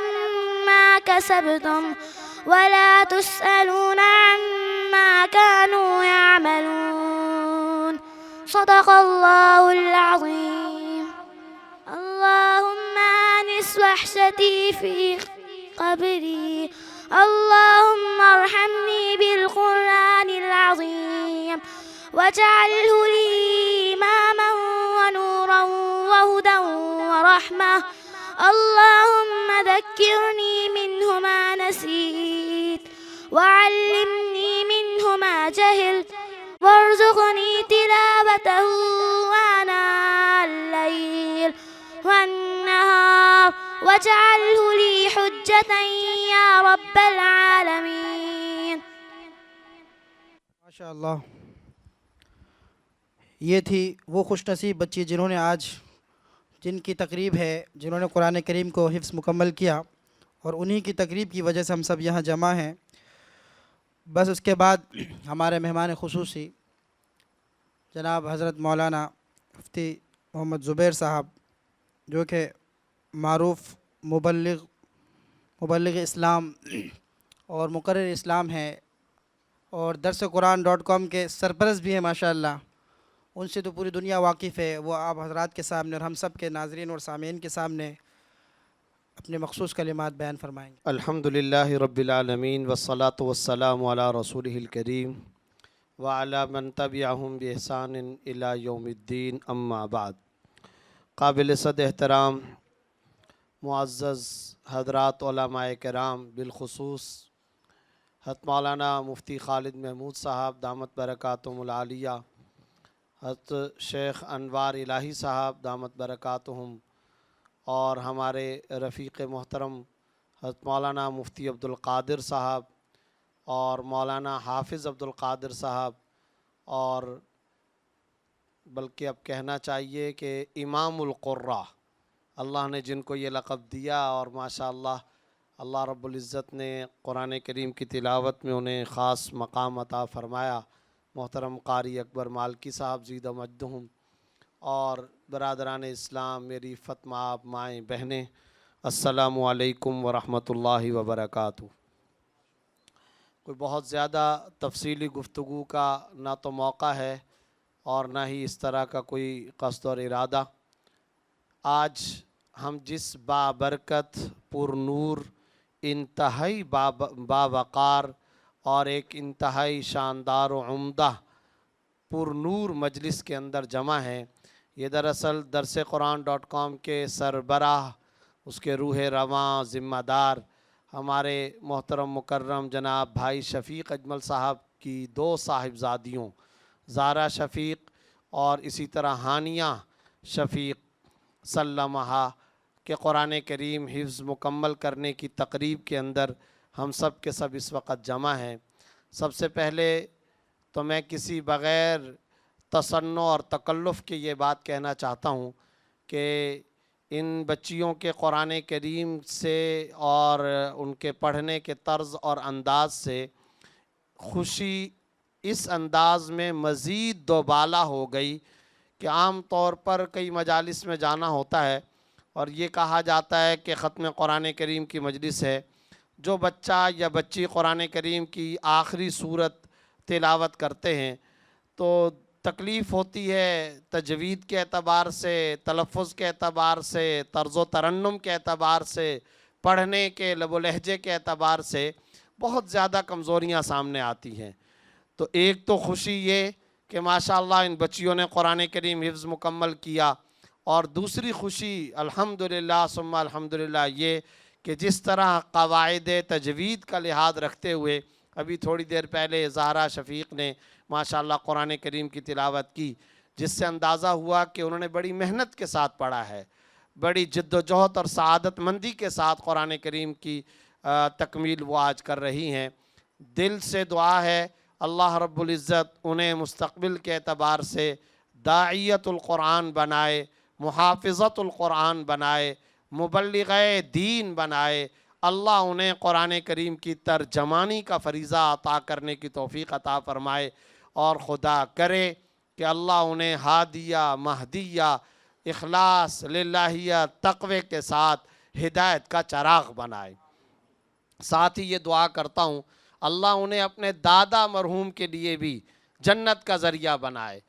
ما كسبتم ولا تسألون عما كانوا يعملون، صدق الله العظيم۔ اللهم آنس وحشتي في قبري، اللهم ارحمني بالقرآن العظيم واجعله لي إماما ونورا وهدى ورحمة، اللهم ذكرني منه ما نسيت وعلمني منه ما جهلت وارزقني تلاوته واجعله لي حجة يا رب العالمين. ماشاء اللہ، یہ تھی وہ خوش نصیب بچی جنہوں نے آج، جن کی تقریب ہے، جنہوں نے قرآن کریم کو حفظ مکمل کیا، اور انہی کی تقریب کی وجہ سے ہم سب یہاں جمع ہیں. بس اس کے بعد ہمارے مہمان خصوصی جناب حضرت مولانا مفتی محمد زبیر صاحب، جو کہ معروف مبلغ اسلام اور مقرر اسلام ہیں، اور درس قرآن.com کے سرپرست بھی ہیں ماشاءاللہ. ان سے تو پوری دنیا واقف ہے. وہ آپ حضرات کے سامنے اور ہم سب کے ناظرین اور سامعین کے سامنے اپنے مخصوص کلمات بیان فرمائیں گے. الحمدللہ رب العالمین والصلاة والسلام علی رسولہ الکریم وعلی من تبعہم بإحسان الی یوم الدین، اما بعد. قابل صد احترام معزز حضرات علماء کرام، بالخصوص حضرت مولانا مفتی خالد محمود صاحب دامت برکاتہم العالیہ، حضرت شیخ انوار الہی صاحب دامت برکاتہم، اور ہمارے رفیق محترم حضرت مولانا مفتی عبدالقادر صاحب اور مولانا حافظ عبدالقادر صاحب، اور بلکہ اب کہنا چاہیے کہ امام القراء، اللہ نے جن کو یہ لقب دیا، اور ماشاءاللہ اللہ رب العزت نے قرآن کریم کی تلاوت میں انہیں خاص مقام عطا فرمایا. محترم قاری اکبر مالکی صاحب زید مجدہم، اور برادران اسلام، میری فتمہ مائیں بہنیں، السلام علیکم ورحمۃ اللہ وبرکاتہ. کوئی بہت زیادہ تفصیلی گفتگو کا نہ تو موقع ہے اور نہ ہی اس طرح کا کوئی قصد اور ارادہ. آج ہم جس بابرکت، پر نور، انتہائی باوقار اور ایک انتہائی شاندار و عمدہ پر نور مجلس کے اندر جمع ہیں، یہ دراصل درس قرآن.com کے سربراہ، اس کے روح رواں، ذمہ دار، ہمارے محترم مکرم جناب بھائی شفیق اجمل صاحب کی دو صاحبزادیوں، زارا شفیق اور اسی طرح ہانیہ شفیق سلمہا، کہ قرآن کریم حفظ مکمل کرنے کی تقریب کے اندر ہم سب کے سب اس وقت جمع ہیں. سب سے پہلے تو میں کسی بغیر تصنع اور تکلف کے یہ بات کہنا چاہتا ہوں کہ ان بچیوں کے قرآن کریم سے اور ان کے پڑھنے کے طرز اور انداز سے خوشی اس انداز میں مزید دوبالا ہو گئی کہ عام طور پر کئی مجالس میں جانا ہوتا ہے اور یہ کہا جاتا ہے کہ ختم قرآن کریم کی مجلس ہے، جو بچہ یا بچی قرآن کریم کی آخری سورت تلاوت کرتے ہیں تو تکلیف ہوتی ہے تجوید کے اعتبار سے، تلفظ کے اعتبار سے، طرز و ترنم کے اعتبار سے، پڑھنے کے لب و لہجے کے اعتبار سے بہت زیادہ کمزوریاں سامنے آتی ہیں. تو ایک تو خوشی یہ کہ ماشاءاللہ ان بچیوں نے قرآن کریم حفظ مکمل کیا، اور دوسری خوشی الحمدللہ ثم الحمدللہ یہ کہ جس طرح قواعد تجوید کا لحاظ رکھتے ہوئے ابھی تھوڑی دیر پہلے زہرا شفیق نے ماشاءاللہ قرآن کریم کی تلاوت کی، جس سے اندازہ ہوا کہ انہوں نے بڑی محنت کے ساتھ پڑھا ہے، بڑی جد و جہد اور سعادت مندی کے ساتھ قرآن کریم کی تکمیل وہ آج کر رہی ہیں. دل سے دعا ہے اللہ رب العزت انہیں مستقبل کے اعتبار سے داعیت القرآن بنائے، محافظت القرآن بنائے، مبلغ دین بنائے. اللہ انہیں قرآن کریم کی ترجمانی کا فریضہ عطا کرنے کی توفیق عطا فرمائے، اور خدا کرے کہ اللہ انہیں ہادیہ، مہدیہ، اخلاص، للہیہ، تقوی کے ساتھ ہدایت کا چراغ بنائے. ساتھ ہی یہ دعا کرتا ہوں اللہ انہیں اپنے دادا مرحوم کے لیے بھی جنت کا ذریعہ بنائے.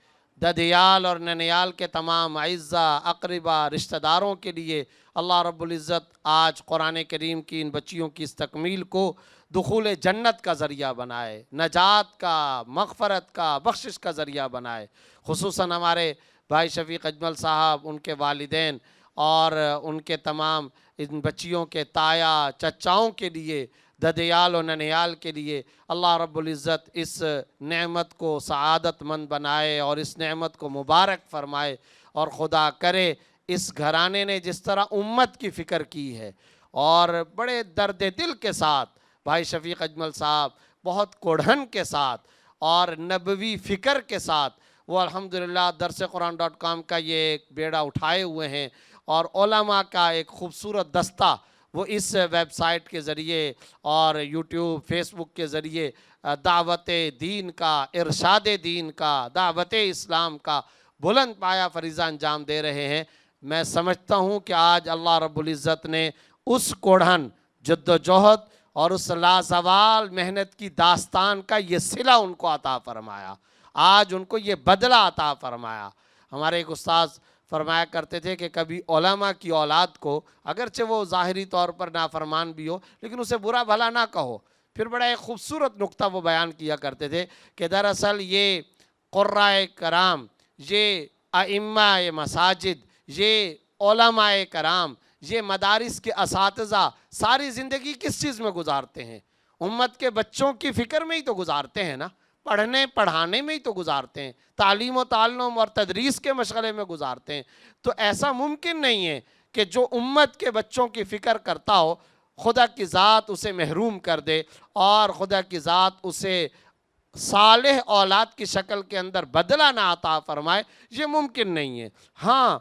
ددیال اور ننیال کے تمام اعزہ، اقربا، رشتہ داروں کے لیے اللہ رب العزت آج قرآن کریم کی ان بچیوں کی اس تکمیل کو دخول جنت کا ذریعہ بنائے، نجات کا، مغفرت کا، بخشش کا ذریعہ بنائے. خصوصاً ہمارے بھائی شفیق اجمل صاحب، ان کے والدین اور ان کے تمام ان بچیوں کے تایا چچاؤں کے لیے، ددیال و ننیال کے لیے اللہ رب العزت اس نعمت کو سعادت مند بنائے اور اس نعمت کو مبارک فرمائے، اور خدا کرے اس گھرانے نے جس طرح امت کی فکر کی ہے اور بڑے درد دل کے ساتھ بھائی شفیق اجمل صاحب بہت کوڑھن کے ساتھ اور نبوی فکر کے ساتھ وہ الحمدللہ درسقرآن.com کا یہ ایک بیڑا اٹھائے ہوئے ہیں، اور علماء کا ایک خوبصورت دستہ وہ اس ویب سائٹ کے ذریعے اور یوٹیوب فیس بک کے ذریعے دعوت دین کا، ارشاد دین کا، دعوت اسلام کا بلند پایا فریضہ انجام دے رہے ہیں۔ میں سمجھتا ہوں کہ آج اللہ رب العزت نے اس کوڑھن جد و جہد اور اس لازوال محنت کی داستان کا یہ صلہ ان کو عطا فرمایا، آج ان کو یہ بدلہ عطا فرمایا۔ ہمارے ایک استاذ فرمایا کرتے تھے کہ کبھی علماء کی اولاد کو اگرچہ وہ ظاہری طور پر نافرمان بھی ہو لیکن اسے برا بھلا نہ کہو۔ پھر بڑا ایک خوبصورت نقطہ وہ بیان کیا کرتے تھے کہ دراصل یہ قرائے کرام، یہ ائمہ مساجد، یہ علماء کرام، یہ مدارس کے اساتذہ ساری زندگی کس چیز میں گزارتے ہیں؟ امت کے بچوں کی فکر میں ہی تو گزارتے ہیں نا، پڑھنے پڑھانے میں ہی تو گزارتے ہیں، تعلیم و تعلم اور تدریس کے مشغلے میں گزارتے ہیں۔ تو ایسا ممکن نہیں ہے کہ جو امت کے بچوں کی فکر کرتا ہو خدا کی ذات اسے محروم کر دے اور خدا کی ذات اسے صالح اولاد کی شکل کے اندر بدلہ نہ عطا فرمائے، یہ ممکن نہیں ہے۔ ہاں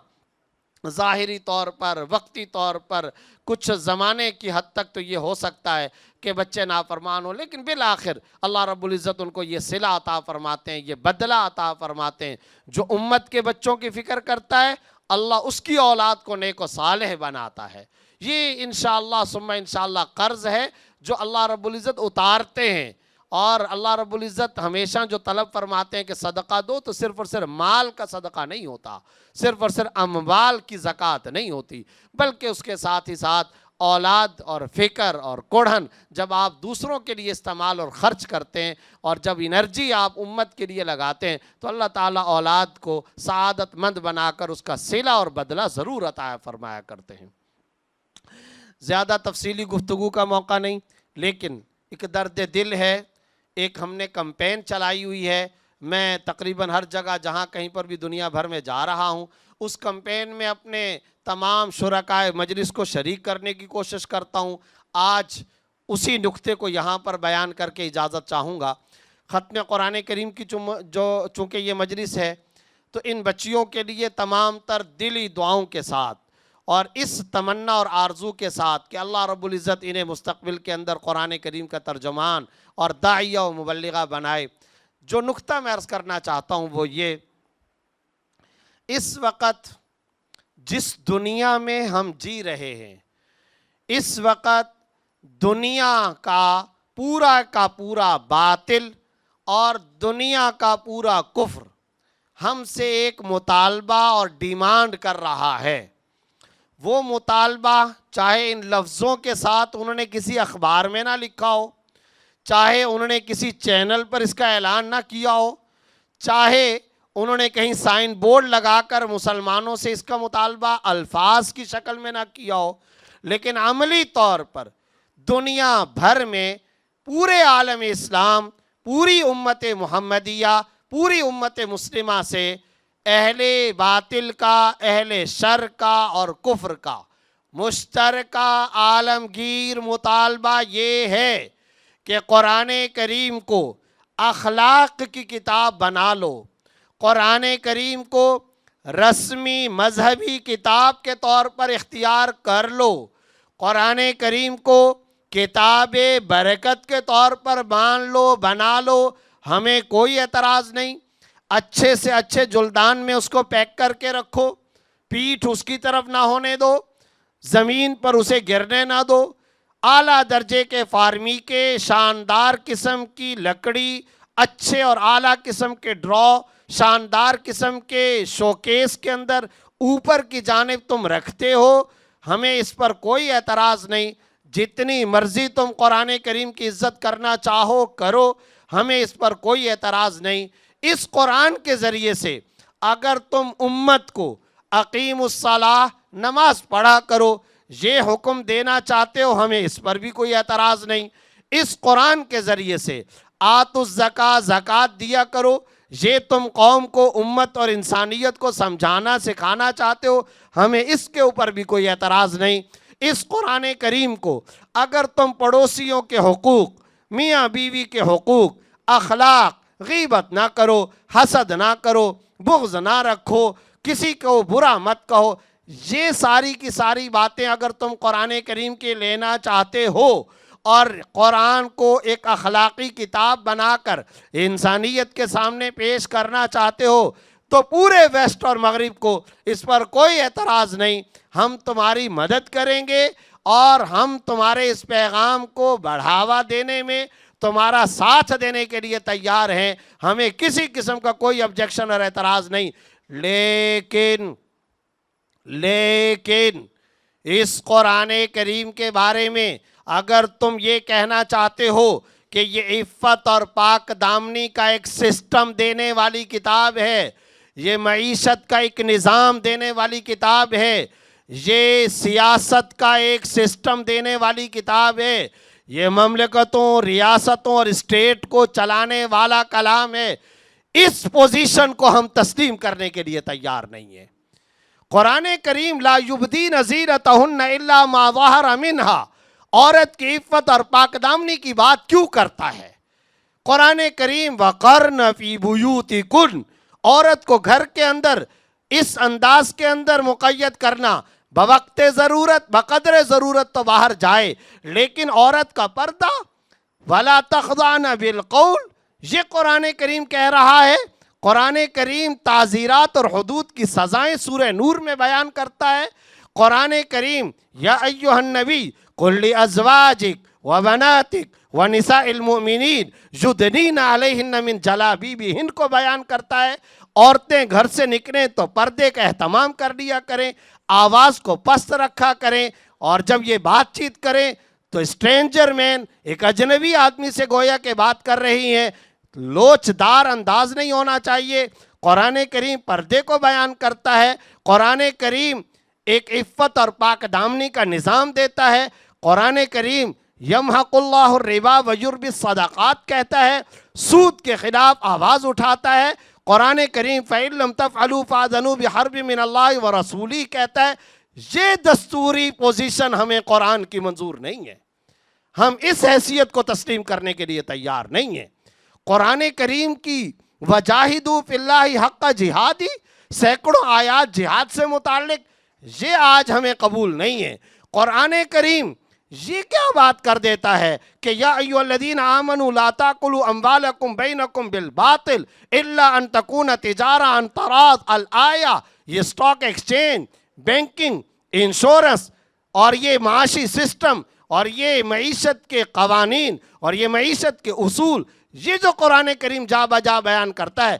ظاہری طور پر، وقتی طور پر، کچھ زمانے کی حد تک تو یہ ہو سکتا ہے کہ بچے نافرمان ہوں، لیکن بالآخر اللہ رب العزت ان کو یہ صلہ عطا فرماتے ہیں، یہ بدلہ عطا فرماتے ہیں۔ جو امت کے بچوں کی فکر کرتا ہے اللہ اس کی اولاد کو نیک و صالح بناتا ہے۔ یہ انشاءاللہ ثم انشاءاللہ قرض ہے جو اللہ رب العزت اتارتے ہیں، اور اللہ رب العزت ہمیشہ جو طلب فرماتے ہیں کہ صدقہ دو تو صرف اور صرف مال کا صدقہ نہیں ہوتا، صرف اور صرف اموال کی زکوٰۃ نہیں ہوتی، بلکہ اس کے ساتھ ہی ساتھ اولاد اور فکر اور کوڑھن جب آپ دوسروں کے لیے استعمال اور خرچ کرتے ہیں اور جب انرجی آپ امت کے لیے لگاتے ہیں تو اللہ تعالیٰ اولاد کو سعادت مند بنا کر اس کا صلہ اور بدلہ ضرور عطا فرمایا کرتے ہیں۔ زیادہ تفصیلی گفتگو کا موقع نہیں، لیکن ایک درد دل ہے، ایک ہم نے کمپین چلائی ہوئی ہے، میں تقریباً ہر جگہ جہاں کہیں پر بھی دنیا بھر میں جا رہا ہوں اس کمپین میں اپنے تمام شرکائے مجلس کو شریک کرنے کی کوشش کرتا ہوں۔ آج اسی نقطے کو یہاں پر بیان کر کے اجازت چاہوں گا۔ ختم قرآن کریم کی چونکہ یہ مجلس ہے تو ان بچیوں کے لیے تمام تر دلی دعاؤں کے ساتھ اور اس تمنا اور آرزو کے ساتھ کہ اللہ رب العزت انہیں مستقبل کے اندر قرآن کریم کا ترجمان اور داعیہ و مبلغہ بنائے، جو نقطہ میں عرض کرنا چاہتا ہوں وہ یہ، اس وقت جس دنیا میں ہم جی رہے ہیں، اس وقت دنیا کا پورا باطل اور دنیا کا پورا کفر ہم سے ایک مطالبہ اور ڈیمانڈ کر رہا ہے۔ وہ مطالبہ چاہے ان لفظوں کے ساتھ انہوں نے کسی اخبار میں نہ لکھا ہو، چاہے انہوں نے کسی چینل پر اس کا اعلان نہ کیا ہو، چاہے انہوں نے کہیں سائن بورڈ لگا کر مسلمانوں سے اس کا مطالبہ الفاظ کی شکل میں نہ کیا ہو، لیکن عملی طور پر دنیا بھر میں پورے عالم اسلام، پوری امت محمدیہ، پوری امت مسلمہ سے اہل باطل کا، اہل شر کا اور کفر کا مشترکہ عالمگیر مطالبہ یہ ہے کہ قرآن کریم کو اخلاق کی کتاب بنا لو، قرآن کریم کو رسمی مذہبی کتاب کے طور پر اختیار کر لو، قرآن کریم کو کتاب برکت کے طور پر مان لو، بنا لو، ہمیں کوئی اعتراض نہیں۔ اچھے سے اچھے جلدان میں اس کو پیک کر کے رکھو، پیٹھ اس کی طرف نہ ہونے دو، زمین پر اسے گرنے نہ دو، اعلیٰ درجے کے فارمی کے شاندار قسم کی لکڑی، اچھے اور اعلیٰ قسم کے ڈرا، شاندار قسم کے شوکیس کے اندر اوپر کی جانب تم رکھتے ہو، ہمیں اس پر کوئی اعتراض نہیں۔ جتنی مرضی تم قرآن کریم کی عزت کرنا چاہو کرو، ہمیں اس پر کوئی اعتراض نہیں۔ اس قرآن کے ذریعے سے اگر تم امت کو اقیم الصلاۃ، نماز پڑھا کرو، یہ حکم دینا چاہتے ہو، ہمیں اس پر بھی کوئی اعتراض نہیں۔ اس قرآن کے ذریعے سے آتوا الزکاۃ، زکوٰۃ دیا کرو، یہ تم قوم کو امت اور انسانیت کو سمجھانا سکھانا چاہتے ہو، ہمیں اس کے اوپر بھی کوئی اعتراض نہیں۔ اس قرآن کریم کو اگر تم پڑوسیوں کے حقوق، میاں بیوی کے حقوق، اخلاق، غیبت نہ کرو، حسد نہ کرو، بغض نہ رکھو، کسی کو برا مت کہو، یہ ساری کی ساری باتیں اگر تم قرآن کریم کے لینا چاہتے ہو اور قرآن کو ایک اخلاقی کتاب بنا کر انسانیت کے سامنے پیش کرنا چاہتے ہو تو پورے ویسٹ اور مغرب کو اس پر کوئی اعتراض نہیں، ہم تمہاری مدد کریں گے اور ہم تمہارے اس پیغام کو بڑھاوا دینے میں تمہارا ساتھ دینے کے لیے تیار ہیں، ہمیں کسی قسم کا کوئی آبجیکشن اور اعتراض نہیں۔ لیکن اس قرآن کریم کے بارے میں اگر تم یہ کہنا چاہتے ہو کہ یہ عفت اور پاک دامنی کا ایک سسٹم دینے والی کتاب ہے، یہ معیشت کا ایک نظام دینے والی کتاب ہے، یہ سیاست کا ایک سسٹم دینے والی کتاب ہے، یہ مملکتوں، ریاستوں اور اسٹیٹ کو چلانے والا کلام ہے، اس پوزیشن کو ہم تسلیم کرنے کے لیے تیار نہیں ہیں۔ قرآن کریم لا یبدین زینتہن الا ما ظہر منہا، عورت کی عفت اور پاک دامنی کی بات کیوں کرتا ہے؟ قرآن کریم وقرن فی بیوتکن، عورت کو گھر کے اندر اس انداز کے اندر مقید کرنا، بوقت ضرورت بقدر ضرورت تو باہر جائے، لیکن عورت کا پردہ ولا تخضعن بالقول، یہ قرآن کریم کہہ رہا ہے۔ قرآن کریم تعزیرات اور حدود کی سزائیں سورہ نور میں بیان کرتا ہے۔ قرآن کریم یا ایہا النبی قل لازواجک وبناتک ونساء المؤمنین یدنین علیہن من جلابیبہن کو بیان کرتا ہے۔ عورتیں گھر سے نکلیں تو پردے کا اہتمام کر لیا کریں، آواز کو پست رکھا کریں، اور جب یہ بات چیت کریں تو اسٹرینجر مین، ایک اجنبی آدمی سے گویا کہ بات کر رہی ہیں، لوچدار انداز نہیں ہونا چاہیے۔ قرآن کریم پردے کو بیان کرتا ہے، قرآن کریم ایک عفت اور پاک دامنی کا نظام دیتا ہے، قرآن کریم یمحق اللہ الربا ویربی الصدقات کہتا ہے، سود کے خلاف آواز اٹھاتا ہے۔ قرآن کریم فَإِن لَمْ تَفْعَلُوا فَأْذَنُوا بِحَرْبٍ مِّنَ اللَّهِ وَرَسُولِهِ کہتا ہے۔ یہ دستوری پوزیشن ہمیں قرآن کی منظور نہیں ہے، ہم اس حیثیت کو تسلیم کرنے کے لیے تیار نہیں ہیں۔ قرآن کریم کی وَجَاهِدُوا فِي اللَّهِ حَقَّ جِہَادِ، سینکڑوں آیات جہاد سے متعلق، یہ آج ہمیں قبول نہیں ہے۔ قرآن کریم یہ کیا بات کر دیتا ہے کہ یا ایھا الذین آمنوا لا تاکلوا اموالکم بینکم بالباطل الا ان تکون تجارہ عن تراض، الآیہ، یہ سٹاک ایکسچینج، بینکنگ، انشورنس اور یہ معاشی سسٹم اور یہ معیشت کے قوانین اور یہ معیشت کے اصول، یہ جو قرآن کریم جا بجا بیان کرتا ہے،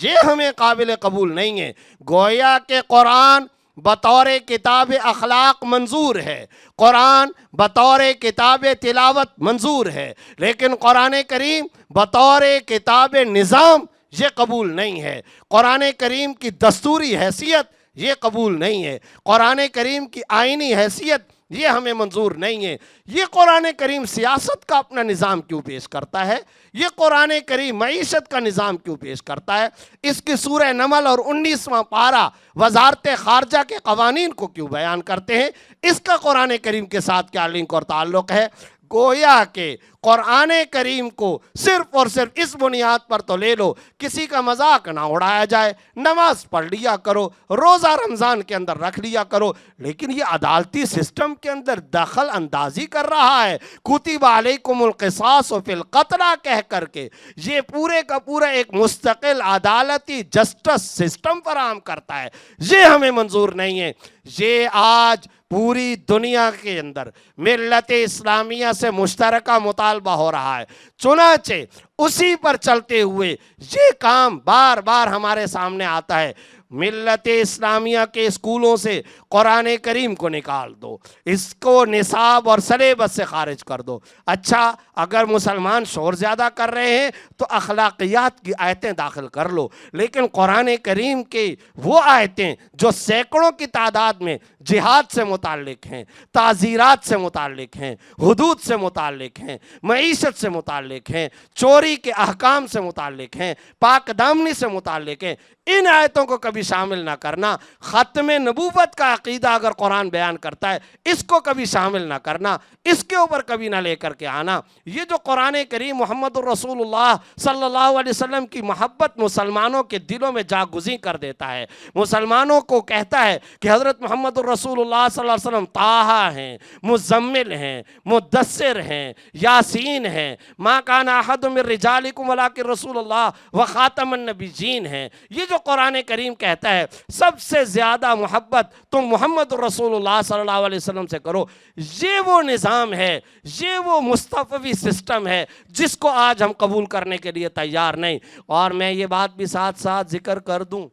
یہ ہمیں قابل قبول نہیں ہے۔ گویا کہ قرآن بطور کتاب اخلاق منظور ہے، قرآن بطور کتاب تلاوت منظور ہے، لیکن قرآن کریم بطور کتاب نظام یہ قبول نہیں ہے۔ قرآن کریم کی دستوری حیثیت یہ قبول نہیں ہے، قرآن کریم کی آئینی حیثیت یہ ہمیں منظور نہیں ہے۔ یہ قرآن کریم سیاست کا اپنا نظام کیوں پیش کرتا ہے؟ یہ قرآن کریم معیشت کا نظام کیوں پیش کرتا ہے؟ اس کی سورہ نمل اور 19واں پارہ وزارت خارجہ کے قوانین کو کیوں بیان کرتے ہیں؟ اس کا قرآن کریم کے ساتھ کیا لنک اور تعلق ہے؟ گویا کہ قرآن کریم کو صرف اور صرف اس بنیاد پر تو لے لو، کسی کا مذاق نہ اڑایا جائے، نماز پڑھ لیا کرو، روزہ رمضان کے اندر رکھ لیا کرو، لیکن یہ عدالتی سسٹم کے اندر دخل اندازی کر رہا ہے، کتب علیکم القصاص فی القتلى کہہ کر کے یہ پورے کا پورا ایک مستقل عدالتی جسٹس سسٹم فراہم کرتا ہے، یہ ہمیں منظور نہیں ہے۔ یہ آج پوری دنیا کے اندر ملت اسلامیہ سے مشترکہ مطالبہ ہو رہا ہے، چنانچہ اسی پر چلتے ہوئے یہ کام بار بار ہمارے سامنے آتا ہے۔ ملت اسلامیہ کے اسکولوں سے قرآن کریم کو نکال دو، اس کو نصاب اور سلیبس سے خارج کر دو۔ اچھا، اگر مسلمان شور زیادہ کر رہے ہیں تو اخلاقیات کی آیتیں داخل کر لو، لیکن قرآن کریم کے وہ آیتیں جو سینکڑوں کی تعداد میں جہاد سے متعلق ہیں، تعزیرات سے متعلق ہیں، حدود سے متعلق ہیں، معیشت سے متعلق ہیں، چوری شرعی کے احکام سے متعلق ہیں، پاک دامنی سے متعلق ہیں، ان آیتوں کو کبھی شامل نہ کرنا۔ ختم نبوت کا عقیدہ اگر قرآن بیان کرتا ہے اس کو کبھی شامل نہ کرنا، اس کے اوپر کبھی نہ لے کر کے آنا۔ یہ جو قرآن کریم محمد الرسول اللہ صلی اللہ علیہ وسلم کی محبت مسلمانوں کے دلوں میں جاگزیں کر دیتا ہے، مسلمانوں کو کہتا ہے کہ حضرت محمد الرسول اللہ صلی اللہ علیہ وسلم طٰہٰ ہیں، مزمل ہیں، مدثر ہیں، یاسین ہیں، ما کان احد من رجالکم ولکن رسول اللہ وخاتم النبیین ہیں۔ یہ جو قرآن کریم کہتا ہے سب سے زیادہ محبت تم محمد الرسول اللہ صلی اللہ علیہ وسلم سے کرو، یہ وہ نظام ہے، یہ وہ مصطفی سسٹم ہے جس کو آج ہم قبول کرنے کے لیے تیار نہیں۔ اور میں یہ بات بھی ساتھ ساتھ ذکر کر دوں،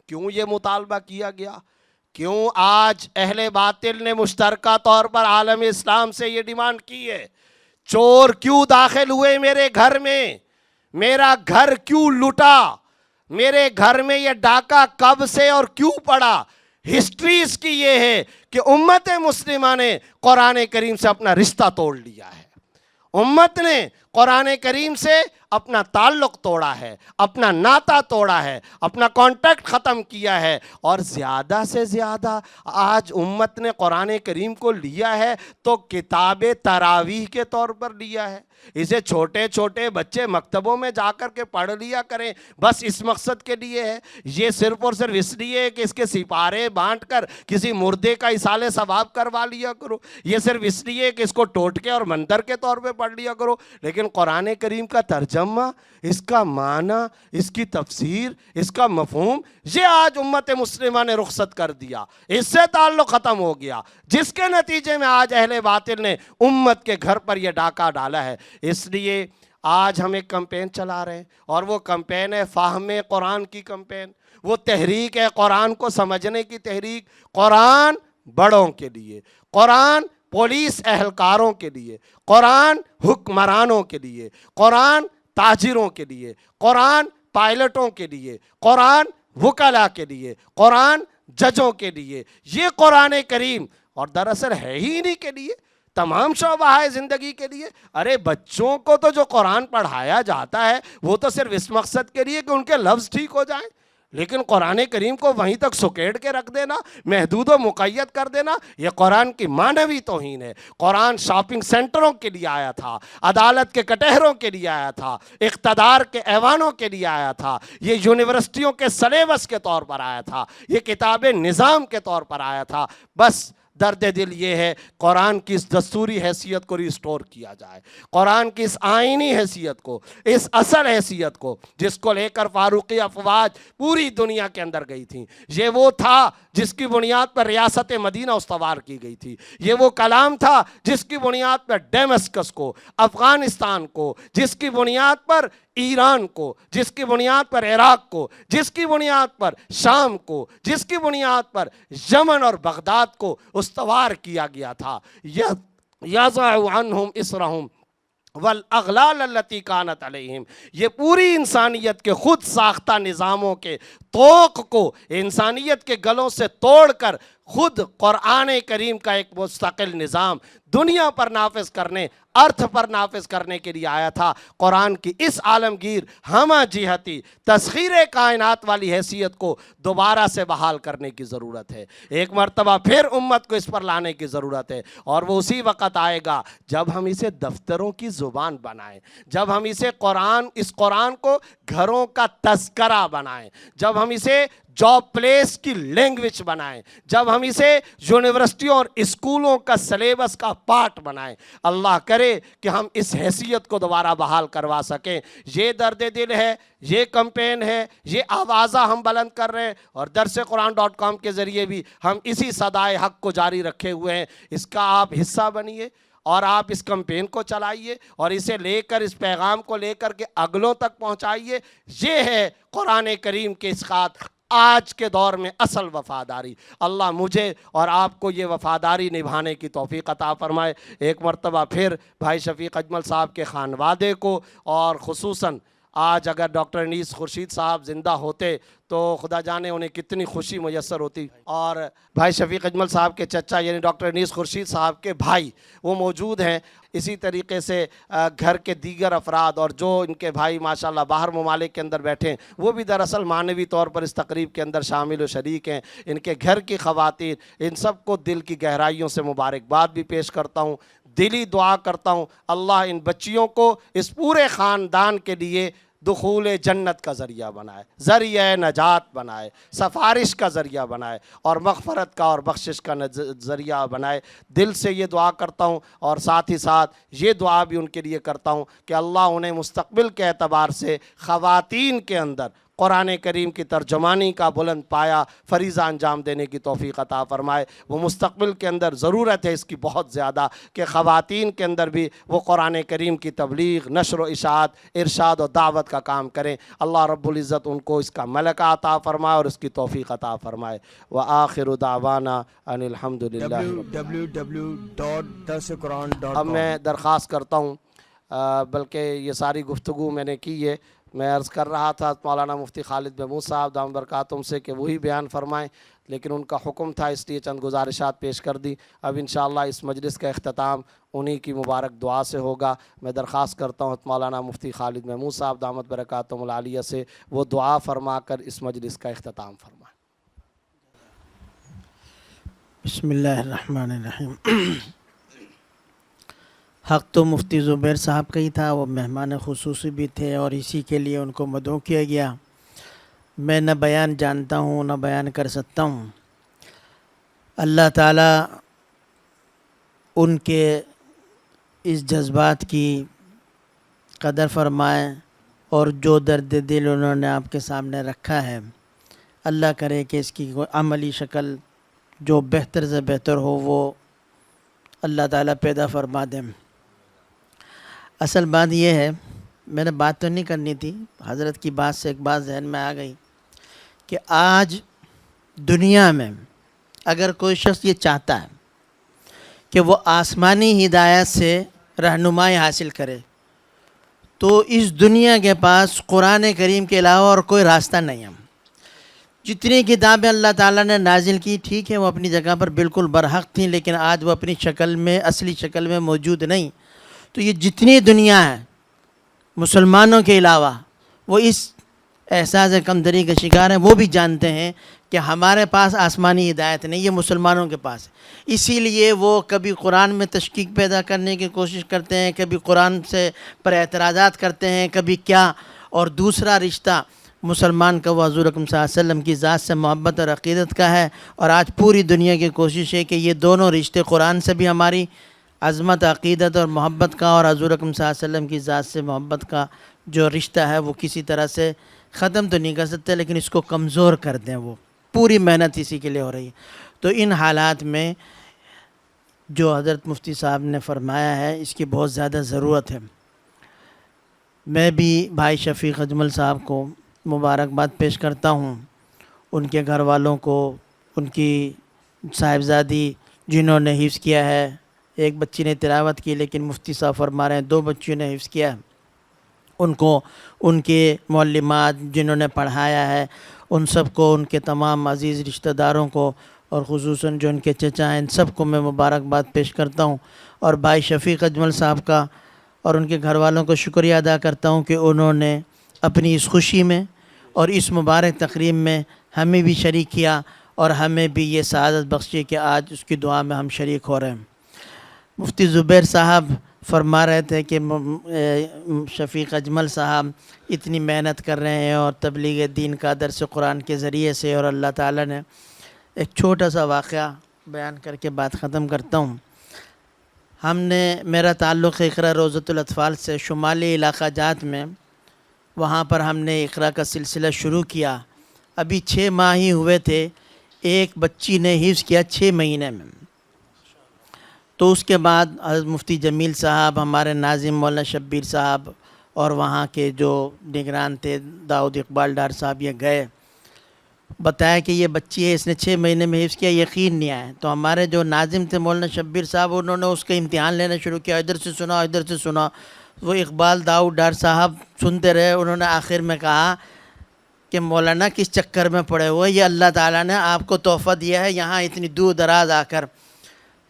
کیوں یہ مطالبہ کیا گیا، کیوں آج اہل باطل نے مشترکہ طور پر عالم اسلام سے یہ ڈیمانڈ کی ہے؟ چور کیوں داخل ہوئے میرے گھر میں، میرا گھر کیوں لوٹا، میرے گھر میں یہ ڈاکہ کب سے اور کیوں پڑا؟ ہسٹری اس کی یہ ہے کہ امت مسلمہ نے قرآن کریم سے اپنا رشتہ توڑ لیا ہے، امت نے قرآن کریم سے اپنا تعلق توڑا ہے، اپنا ناطہ توڑا ہے، اپنا کانٹیکٹ ختم کیا ہے، اور زیادہ سے زیادہ آج امت نے قرآن کریم کو لیا ہے تو کتاب تراویح کے طور پر لیا ہے۔ اسے چھوٹے چھوٹے بچے مکتبوں میں جا کر کے پڑھ لیا کریں، بس اس مقصد کے لیے ہے۔ یہ صرف اور صرف اس لیے کہ اس کے سپارے بانٹ کر کسی مردے کا ایصال ثواب کروا لیا کرو، یہ صرف اس لیے کہ اس کو ٹوٹکے اور منتر کے طور پہ پڑھ لیا کرو۔ لیکن قرآن کریم کا ترجمہ، اس کا معنی، اس کی تفسیر، اس کا مفہوم، یہ آج امت مسلمہ نے رخصت کر دیا، اس سے تعلق ختم ہو گیا، جس کے نتیجے میں آج اہل باطل نے امت کے گھر پر یہ ڈاکہ ڈالا ہے۔ اس لیے آج ہم ایک کمپین چلا رہے ہیں، اور وہ کمپین ہے فہم قرآن کی کمپین، وہ تحریک ہے قرآن کو سمجھنے کی تحریک۔ قرآن بڑوں کے لیے، قرآن پولیس اہلکاروں کے لیے، قرآن حکمرانوں کے لیے، قرآن تاجروں کے لیے، قرآن پائلٹوں کے لیے، قرآن وکلاء کے لیے، قرآن ججوں کے لیے۔ یہ قرآن کریم اور دراصل ہے ہی انہی کے لیے، تمام شعبہ ہے زندگی کے لیے۔ ارے بچوں کو تو جو قرآن پڑھایا جاتا ہے وہ تو صرف اس مقصد کے لیے کہ ان کے لفظ ٹھیک ہو جائیں، لیکن قرآن کریم کو وہیں تک سکیڑ کے رکھ دینا، محدود و مقید کر دینا، یہ قرآن کی معنوی توہین ہے۔ قرآن شاپنگ سینٹروں کے لیے آیا تھا، عدالت کے کٹہروں کے لیے آیا تھا، اقتدار کے ایوانوں کے لیے آیا تھا، یہ یونیورسٹیوں کے سلیبس کے طور پر آیا تھا، یہ کتاب نظام کے طور پر آیا تھا۔ بس درد دل یہ ہے قرآن کی اس دستوری حیثیت کو ریسٹور کیا جائے، قرآن کی اس آئینی حیثیت کو، اس اصل حیثیت کو جس کو لے کر فاروقی افواج پوری دنیا کے اندر گئی تھیں۔ یہ وہ تھا جس کی بنیاد پر ریاست مدینہ استوار کی گئی تھی، یہ وہ کلام تھا جس کی بنیاد پر ڈیمسکس کو، افغانستان کو، جس کی بنیاد پر ایران کو، جس کی بنیاد پر عراق کو، جس کی بنیاد پر شام کو، جس کی بنیاد پر یمن اور بغداد کو استوار کیا گیا تھا۔ یضع عنہم اسرہم والاغلال التي كانت علیہم، یہ پوری انسانیت کے خود ساختہ نظاموں کے طوق کو انسانیت کے گلوں سے توڑ کر خود قرآن کریم کا ایک مستقل نظام دنیا پر نافذ کرنے، ارتھ پر نافذ کرنے کے لیے آیا تھا۔ قرآن کی اس عالمگیر ہمہ جہتی تسخیر کائنات والی حیثیت کو دوبارہ سے بحال کرنے کی ضرورت ہے، ایک مرتبہ پھر امت کو اس پر لانے کی ضرورت ہے، اور وہ اسی وقت آئے گا جب ہم اسے دفتروں کی زبان بنائیں، جب ہم اسے اس قرآن کو گھروں کا تذکرہ بنائیں، جب ہم اسے جاب پلیس کی لینگویج بنائیں، جب ہم اسے یونیورسٹیوں اور اسکولوں کا سلیبس کا پارٹ بنائیں۔ اللہ کرے کہ ہم اس حیثیت کو دوبارہ بحال کروا سکیں۔ یہ درد دل ہے، یہ کمپین ہے، یہ آوازہ ہم بلند کر رہے ہیں، اور درسقرآن.com کے ذریعے بھی ہم اسی صدائے حق کو جاری رکھے ہوئے ہیں۔ اس کا آپ حصہ بنیے، اور آپ اس کمپین کو چلائیے، اور اسے لے کر، اس پیغام کو لے کر کے اگلوں تک پہنچائیے۔ یہ ہے قرآن کریم کے اسقاط آج کے دور میں اصل وفاداری۔ اللہ مجھے اور آپ کو یہ وفاداری نبھانے کی توفیق عطا فرمائے۔ ایک مرتبہ پھر بھائی شفیق اجمل صاحب کے خانوادے کو، اور خصوصاً آج اگر ڈاکٹر انیس خورشید صاحب زندہ ہوتے تو خدا جانے انہیں کتنی خوشی میسر ہوتی. اور بھائی شفیق اجمل صاحب کے چچا یعنی ڈاکٹر انیس خورشید صاحب کے بھائی وہ موجود ہیں. اسی طریقے سے گھر کے دیگر افراد اور جو ان کے بھائی ماشاءاللہ باہر ممالک کے اندر بیٹھے ہیں وہ بھی دراصل معنوی طور پر اس تقریب کے اندر شامل و شریک ہیں. ان کے گھر کی خواتین، ان سب کو دل کی گہرائیوں سے مبارکباد بھی پیش کرتا ہوں. دلی دعا کرتا ہوں اللہ ان بچیوں کو اس پورے خاندان کے لیے دخول جنت کا ذریعہ بنائے، ذریعہ نجات بنائے، سفارش کا ذریعہ بنائے اور مغفرت کا اور بخشش کا ذریعہ بنائے. دل سے یہ دعا کرتا ہوں اور ساتھ ہی ساتھ یہ دعا بھی ان کے لیے کرتا ہوں کہ اللہ انہیں مستقبل کے اعتبار سے خواتین کے اندر قرآن کریم کی ترجمانی کا بلند پایا فریضہ انجام دینے کی توفیق عطا فرمائے. وہ مستقبل کے اندر ضرورت ہے اس کی بہت زیادہ کہ خواتین کے اندر بھی وہ قرآن کریم کی تبلیغ، نشر و اشاعت، ارشاد و دعوت کا کام کریں. اللہ رب العزت ان کو اس کا ملکہ عطا فرمائے اور اس کی توفیق عطا فرمائے. وآخر دعوانا ان الحمدللہ. اب میں درخواست کرتا ہوں، بلکہ یہ ساری گفتگو میں نے کی ہے، میں عرض کر رہا تھا مولانا مفتی خالد محمود صاحب دامت برکاتہم سے کہ وہی بیان فرمائیں، لیکن ان کا حکم تھا اس لیے چند گزارشات پیش کر دی. اب انشاءاللہ اس مجلس کا اختتام انہی کی مبارک دعا سے ہوگا. میں درخواست کرتا ہوں مولانا مفتی خالد محمود صاحب دامت برکاتہم العالیہ سے وہ دعا فرما کر اس مجلس کا اختتام فرمائیں. بسم اللہ الرحمن الرحیم. حق تو مفتی زبیر صاحب کا ہی تھا، وہ مہمان خصوصی بھی تھے اور اسی کے لیے ان کو مدعو کیا گیا. میں نہ بیان جانتا ہوں نہ بیان کر سکتا ہوں. اللہ تعالیٰ ان کے اس جذبات کی قدر فرمائے اور جو درد دل انہوں نے آپ کے سامنے رکھا ہے اللہ کرے کہ اس کی عملی شکل جو بہتر سے بہتر ہو وہ اللہ تعالیٰ پیدا فرما دیں. اصل بات یہ ہے، میں نے بات تو نہیں کرنی تھی، حضرت کی بات سے ایک بات ذہن میں آ گئی کہ آج دنیا میں اگر کوئی شخص یہ چاہتا ہے کہ وہ آسمانی ہدایت سے رہنمائی حاصل کرے تو اس دنیا کے پاس قرآن کریم کے علاوہ اور کوئی راستہ نہیں ہے. جتنی کتابیں اللہ تعالیٰ نے نازل کی ٹھیک ہے وہ اپنی جگہ پر بالکل برحق تھیں، لیکن آج وہ اپنی شکل میں اصلی شکل میں موجود نہیں. تو یہ جتنی دنیا ہے مسلمانوں کے علاوہ وہ اس احساس کمتری کا شکار ہیں. وہ بھی جانتے ہیں کہ ہمارے پاس آسمانی ہدایت نہیں، یہ مسلمانوں کے پاس ہے. اسی لیے وہ کبھی قرآن میں تشکیک پیدا کرنے کی کوشش کرتے ہیں، کبھی قرآن سے پر اعتراضات کرتے ہیں، کبھی کیا. اور دوسرا رشتہ مسلمان کا وہ حضور اکرم صلی اللہ علیہ وسلم کی ذات سے محبت اور عقیدت کا ہے. اور آج پوری دنیا کی کوشش ہے کہ یہ دونوں رشتے قرآن سے بھی ہماری عظمت عقیدت اور محبت کا اور حضور اکرم صلی اللہ علیہ وسلم کی ذات سے محبت کا جو رشتہ ہے وہ کسی طرح سے ختم تو نہیں کر سکتے لیکن اس کو کمزور کر دیں. وہ پوری محنت اسی کے لیے ہو رہی ہے. تو ان حالات میں جو حضرت مفتی صاحب نے فرمایا ہے اس کی بہت زیادہ ضرورت ہے. میں بھی بھائی شفیق اجمل صاحب کو مبارکباد پیش کرتا ہوں، ان کے گھر والوں کو، ان کی صاحبزادی جنہوں نے حفظ کیا ہے. ایک بچی نے تلاوت کی لیکن مفتی صاحب فرما رہے ہیں 2 بچیوں نے حفظ کیا. ان کو، ان کے معلمات جنہوں نے پڑھایا ہے، ان سب کو، ان کے تمام عزیز رشتہ داروں کو اور خصوصاً جو ان کے چچا ہیں ان سب کو میں مبارکباد پیش کرتا ہوں. اور بھائی شفیق اجمل صاحب کا اور ان کے گھر والوں کو شکریہ ادا کرتا ہوں کہ انہوں نے اپنی اس خوشی میں اور اس مبارک تقریب میں ہمیں بھی شریک کیا اور ہمیں بھی یہ سعادت بخشی کہ آج اس کی دعا میں ہم شریک ہو رہے ہیں. مفتی زبیر صاحب فرما رہے تھے کہ شفیق اجمل صاحب اتنی محنت کر رہے ہیں اور تبلیغ دین کا درس قرآن کے ذریعے سے، اور اللہ تعالیٰ نے ایک چھوٹا سا واقعہ بیان کر کے بات ختم کرتا ہوں. ہم نے، میرا تعلق اقرا روضۃ الاطفال سے شمالی علاقہ جات میں، وہاں پر ہم نے اقرا کا سلسلہ شروع کیا. ابھی 6 ماہ ہی ہوئے تھے، ایک بچی نے حفظ کیا 6 مہینے میں. تو اس کے بعد حضرت مفتی جمیل صاحب، ہمارے ناظم مولانا شبیر صاحب اور وہاں کے جو نگران تھے داؤد اقبال ڈار صاحب، یہ گئے، بتایا کہ یہ بچی ہے، اس نے 6 مہینے میں حفظ کیا. یقین نہیں آیا. تو ہمارے جو ناظم تھے مولانا شبیر صاحب، انہوں نے اس کا امتحان لینا شروع کیا، ادھر سے سنا ادھر سے سنا. وہ اقبال داؤد ڈار صاحب سنتے رہے. انہوں نے آخر میں کہا کہ مولانا کس چکر میں پڑے ہوئے، یہ اللہ تعالیٰ نے آپ کو تحفہ دیا ہے یہاں اتنی دور دراز آ کر.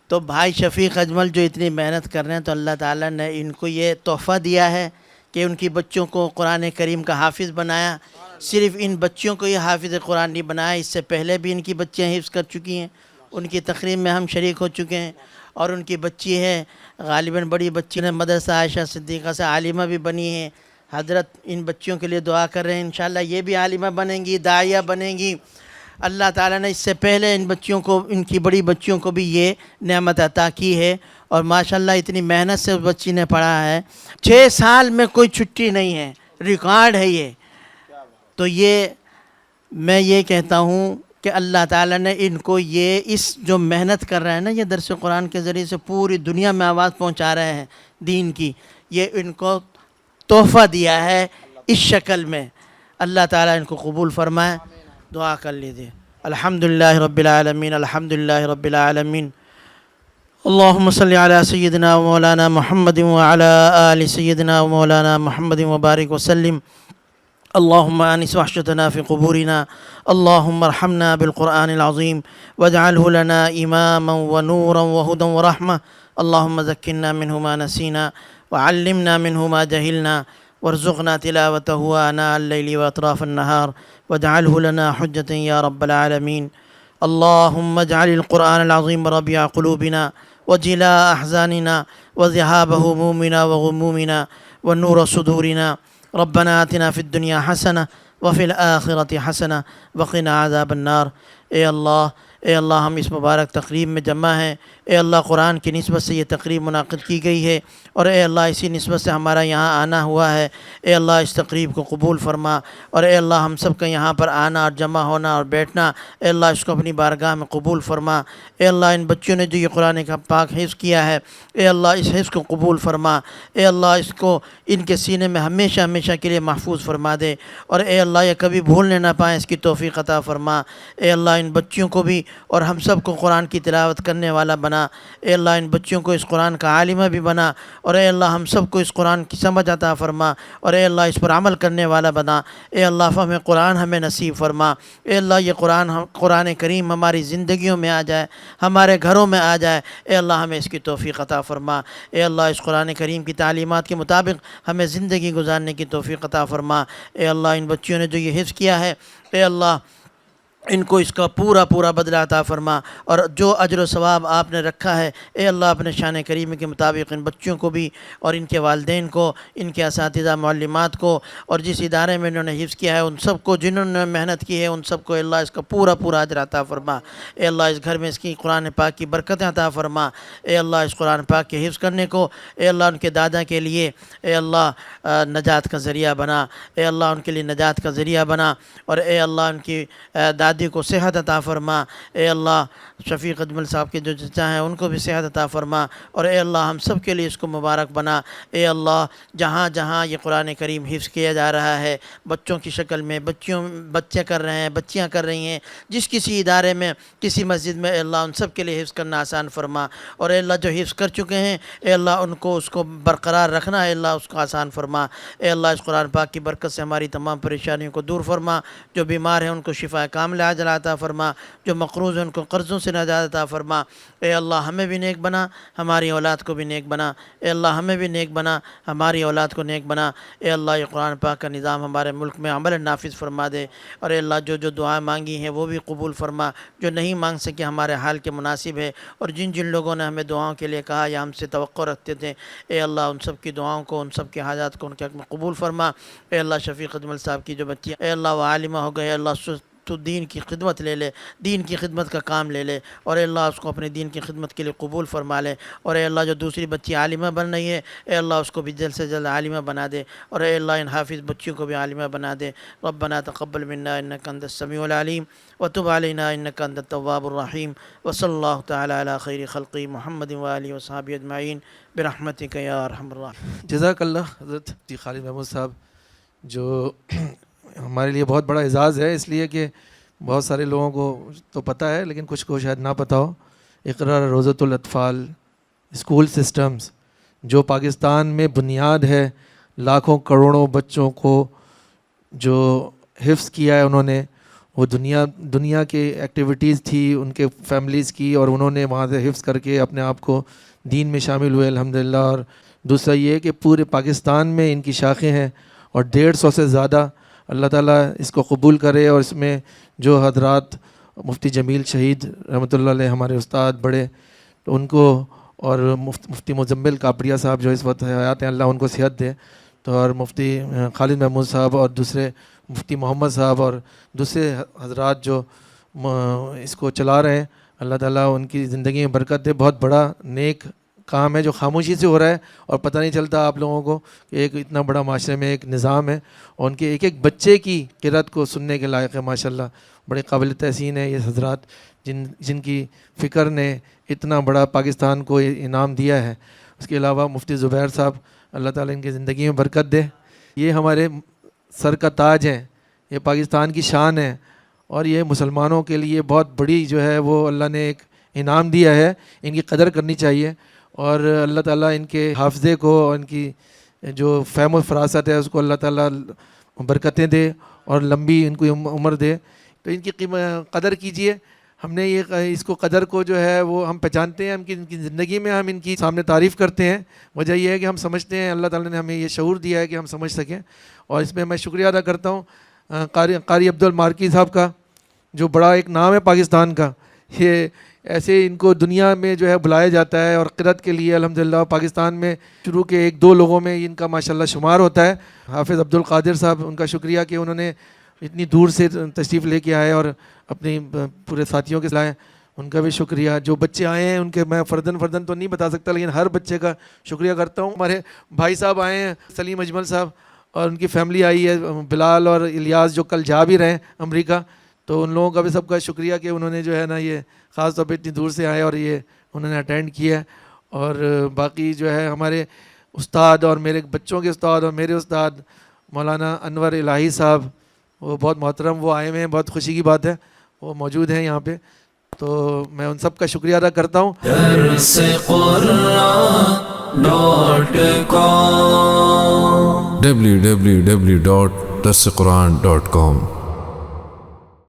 تو بھائی شفیق اجمل جو اتنی محنت کر رہے ہیں تو اللہ تعالیٰ نے ان کو یہ تحفہ دیا ہے کہ ان کی بچوں کو قرآن کریم کا حافظ بنایا. صرف ان بچوں کو یہ حافظ قرآن نہیں بنایا، اس سے پہلے بھی ان کی بچیاں حفظ کر چکی ہیں، ان کی تقریب میں ہم شریک ہو چکے ہیں. اور ان کی بچی ہے غالباً بڑی بچی نے مدرسہ عائشہ صدیقہ سے عالمہ بھی بنی ہے. حضرت ان بچیوں کے لیے دعا کر رہے ہیں، انشاءاللہ یہ بھی عالمہ بنیں گی، داعیہ بنیں گی. اللہ تعالیٰ نے اس سے پہلے ان بچیوں کو، ان کی بڑی بچیوں کو بھی یہ نعمت عطا کی ہے. اور ماشاءاللہ اتنی محنت سے اس بچی نے پڑھا ہے، 6 سال میں کوئی چھٹی نہیں ہے، ریکارڈ ہے یہ. تو یہ میں یہ کہتا ہوں کہ اللہ تعالیٰ نے ان کو یہ اس جو محنت کر رہے ہیں نا، یہ درس قرآن کے ذریعے سے پوری دنیا میں آواز پہنچا رہے ہیں دین کی، یہ ان کو تحفہ دیا ہے اس شکل میں. اللہ تعالیٰ ان کو قبول فرمائے. دعا کر لیجیے. الحمدللہ رب العالمین، الحمدللہ رب العالمین. اللہم صلی علی سیدنا و مولانا محمد وعلی آل سیدنا و مولانا محمد وبارک وسلم. اللهم آنس وحشتنا في قبورنا، اللهم ارحمنا بالقرآن العظيم واجعله لنا إماما ونورا وهدى ورحمة. اللهم ذكرنا منه ما نسينا وعلمنا منه ما جهلنا وارزقنا تلاوته آناء الليل وأطراف النهار واجعله لنا حجة يا رب العالمين. اللهم اجعل القرآن العظيم ربيع قلوبنا وجلاء أحزاننا وذهاب همومنا وغمومنا ونور صدورنا. ربنا آتنا في الدنيا حسنة وفي الآخرة حسنة وقنا عذاب النار. اے اللہ ہم اس مبارک تقریب میں جمع ہیں. اے اللہ قرآن کی نسبت سے یہ تقریب منعقد کی گئی ہے، اور اے اللہ اسی نسبت سے ہمارا یہاں آنا ہوا ہے. اے اللہ اس تقریب کو قبول فرما، اور اے اللہ ہم سب کا یہاں پر آنا اور جمع ہونا اور بیٹھنا، اے اللہ اس کو اپنی بارگاہ میں قبول فرما. اے اللہ ان بچوں نے جو یہ قرآن کا پاک حفظ کیا ہے، اے اللہ اس حفظ کو قبول فرما. اے اللہ اس کو ان کے سینے میں ہمیشہ ہمیشہ کے لیے محفوظ فرما دے، اور اے اللہ یہ کبھی بھولنے نہ پائیں، اس کی توفیق عطا فرما. اے اللہ ان بچوں کو بھی اور ہم سب کو قرآن کی تلاوت کرنے والا بنا. اے اللہ ان بچوں کو اس قرآن کا عالمہ بھی بنا، اور اے اللہ ہم سب کو اس قرآن کی سمجھ عطا فرما، اور اے اللہ اس پر عمل کرنے والا بنا. اے اللہ فہم قرآن ہمیں نصیب فرما. اے اللہ یہ قرآن کریم ہماری زندگیوں میں آ جائے، ہمارے گھروں میں آ جائے. اے اللہ ہمیں اس کی توفیق عطا فرما. اے اللہ اس قرآن کریم کی تعلیمات کے مطابق ہمیں زندگی گزارنے کی توفیق عطا فرما. اے اللہ ان بچیوں نے جو یہ حفظ کیا ہے، اے اللہ ان کو اس کا پورا بدلہ عطا فرما، اور جو اجر و ثواب آپ نے رکھا ہے اے اللہ اپنے شان کریم کے مطابق ان بچوں کو بھی اور ان کے والدین کو، ان کے اساتذہ معلمات کو، اور جس ادارے میں انہوں نے حفظ کیا ہے ان سب کو، جنہوں نے محنت کی ہے ان سب کو اے اللہ اس کا پورا اجر عطا فرما. اے اللہ اس گھر میں اس کی قرآن پاک کی برکتیں عطا فرما. اے اللہ اس قرآن پاک کے حفظ کرنے کو اے اللہ ان کے دادا کے لیے اے اللہ نجات کا ذریعہ بنا. اے اللہ ان کے لیے نجات کا ذریعہ بنا، اور اے اللہ ان کی دادی کو صحت عطا فرما. اے اللہ شفیق اجمل صاحب کے جو چچا ہیں ان کو بھی صحت عطا فرما، اور اے اللہ ہم سب کے لیے اس کو مبارک بنا. اے اللہ جہاں جہاں یہ قرآن کریم حفظ کیا جا رہا ہے بچوں کی شکل میں، بچے کر رہے ہیں، بچیاں کر رہی ہیں، جس کسی ادارے میں، کسی مسجد میں، اے اللہ ان سب کے لیے حفظ کرنا آسان فرما. اور اے اللہ جو حفظ کر چکے ہیں اے اللہ ان کو اس کو برقرار رکھنا اے اللہ اس کو آسان فرما. اے اللہ اس قرآن پاک کی برکت سے ہماری تمام پریشانیوں کو دور فرما. جو بیمار ہیں ان کو شفا کاملہ عاجلہ عطا فرما، جو مقروض ہیں ان کو قرضوں سے نجات عطا فرما. اے اللہ ہمیں بھی نیک بنا، ہماری اولاد کو بھی نیک بنا. اے اللہ ہمیں بھی نیک بنا، ہماری اولاد کو نیک بنا. اے اللہ یہ قرآن پاک کا نظام ہمارے ملک میں عمل نافذ فرما دے، اور اے اللہ جو دعائیں مانگی ہیں وہ بھی قبول فرما، جو نہیں مانگ سکے ہمارے حال کے مناسب ہے، اور جن لوگوں نے ہمیں دعاؤں کے لیے کہا یا ہم سے توقع رکھتے تھے اے اللہ ان سب کی دعاؤں کو، ان سب کے حاجات کو ان کے حق میں قبول فرما. اے اللہ شفیق اجمل صاحب کی جو بچی اے اللہ وہ عالمہ ہو گئے، اللہ تو دین کی خدمت لے لے، دین کی خدمت کا کام لے لے، اور اے اللہ اس کو اپنے دین کی خدمت کے لیے قبول فرما لے. اور اے اللہ جو دوسری بچی عالمہ بن رہی ہے اے اللہ اس کو بھی جلد سے جلد عالمہ بنا دے، اور اے اللہ ان حافظ بچیوں کو بھی عالمہ بنا دے. ربنا تقبل منا انک انت السمیع العلیم وتب علینا انک انت التواب الرحیم. وصلی اللہ تعالی علی خیر خلقی محمد وآلہ وصحبہ اجمعین برحمتک یا ارحم الراحمین. جزاک اللہ حضرت جی خالد محمود صاحب، جو ہمارے لیے بہت بڑا اعزاز ہے، اس لیے کہ بہت سارے لوگوں کو تو پتہ ہے لیکن کچھ کو شاید نہ پتہ ہو. اقرا روضۃ الاطفال اسکول سسٹمز جو پاکستان میں بنیاد ہے، لاکھوں کروڑوں بچوں کو جو حفظ کیا ہے انہوں نے، وہ دنیا کے ایکٹیویٹیز تھی ان کے فیملیز کی، اور انہوں نے وہاں سے حفظ کر کے اپنے آپ کو دین میں شامل ہوئے الحمدللہ۔ اور دوسرا یہ کہ پورے پاکستان میں ان کی شاخیں ہیں اور 150 سے زیادہ۔ اللہ تعالیٰ اس کو قبول کرے، اور اس میں جو حضرات مفتی جمیل شہید رحمۃ اللہ علیہ ہمارے استاد بڑے، تو ان کو، اور مفتی مزمل کاپڑیا صاحب جو اس وقت حیات ہیں، اللہ ان کو صحت دے، تو اور مفتی خالد محمود صاحب اور دوسرے مفتی محمد صاحب اور دوسرے حضرات جو اس کو چلا رہے ہیں، اللہ تعالیٰ ان کی زندگی میں برکت دے۔ بہت بڑا نیک کام ہے جو خاموشی سے ہو رہا ہے اور پتہ نہیں چلتا آپ لوگوں کو کہ ایک اتنا بڑا معاشرے میں ایک نظام ہے، اور ان کے ایک ایک بچے کی قرات کو سننے کے لائق ہے ماشاءاللہ۔ بڑے قابل تحسین ہے یہ حضرات جن کی فکر نے اتنا بڑا پاکستان کو انعام دیا ہے۔ اس کے علاوہ مفتی زبیر صاحب، اللہ تعالیٰ ان کی زندگی میں برکت دے۔ یہ ہمارے سر کا تاج ہیں، یہ پاکستان کی شان ہے، اور یہ مسلمانوں کے لیے بہت بڑی جو ہے وہ اللہ نے ایک انعام دیا ہے، ان کی قدر کرنی چاہیے، اور اللہ تعالیٰ ان کے حافظے کو اور ان کی جو فہم و فراست ہے اس کو اللہ تعالیٰ برکتیں دے اور لمبی ان کو عمر دے۔ تو ان کی قدر کیجئے۔ ہم نے اس کو قدر کو جو ہے وہ ہم پہچانتے ہیں، ان کی زندگی میں ہم ان کی سامنے تعریف کرتے ہیں۔ وجہ یہ ہے کہ ہم سمجھتے ہیں، اللہ تعالیٰ نے ہمیں یہ شعور دیا ہے کہ ہم سمجھ سکیں، اور اس میں میں شکریہ ادا کرتا ہوں قاری عبد المارکی صاحب کا، جو بڑا ایک نام ہے پاکستان کا۔ یہ ایسے ان کو دنیا میں جو ہے بلایا جاتا ہے، اور قرات کے لیے الحمدللہ پاکستان میں شروع کے 1-2 لوگوں میں ان کا ماشاءاللہ شمار ہوتا ہے۔ حافظ عبد القادر صاحب، ان کا شکریہ کہ انہوں نے اتنی دور سے تشریف لے کے آئے اور اپنی پورے ساتھیوں کے لائے، ان کا بھی شکریہ۔ جو بچے آئے ہیں ان کے میں فردن تو نہیں بتا سکتا، لیکن ہر بچے کا شکریہ کرتا ہوں۔ ہمارے بھائی صاحب آئے ہیں، سلیم اجمل صاحب اور ان کی فیملی آئی ہے، بلال اور الیاس جو کل جا بھی رہے ہیں امریکہ، تو ان لوگوں کا بھی سب کا شکریہ کہ انہوں نے جو ہے نا یہ خاص طور پہ اتنی دور سے آئے اور یہ انہوں نے اٹینڈ کیا ہے۔ اور باقی جو ہے ہمارے استاد اور میرے بچوں کے استاد اور میرے استاد مولانا انور الہی صاحب، وہ بہت محترم، وہ آئے ہوئے ہیں، بہت خوشی کی بات ہے، وہ موجود ہیں یہاں پہ، تو میں ان سب کا شکریہ ادا کرتا ہوں۔ www.darsequran.com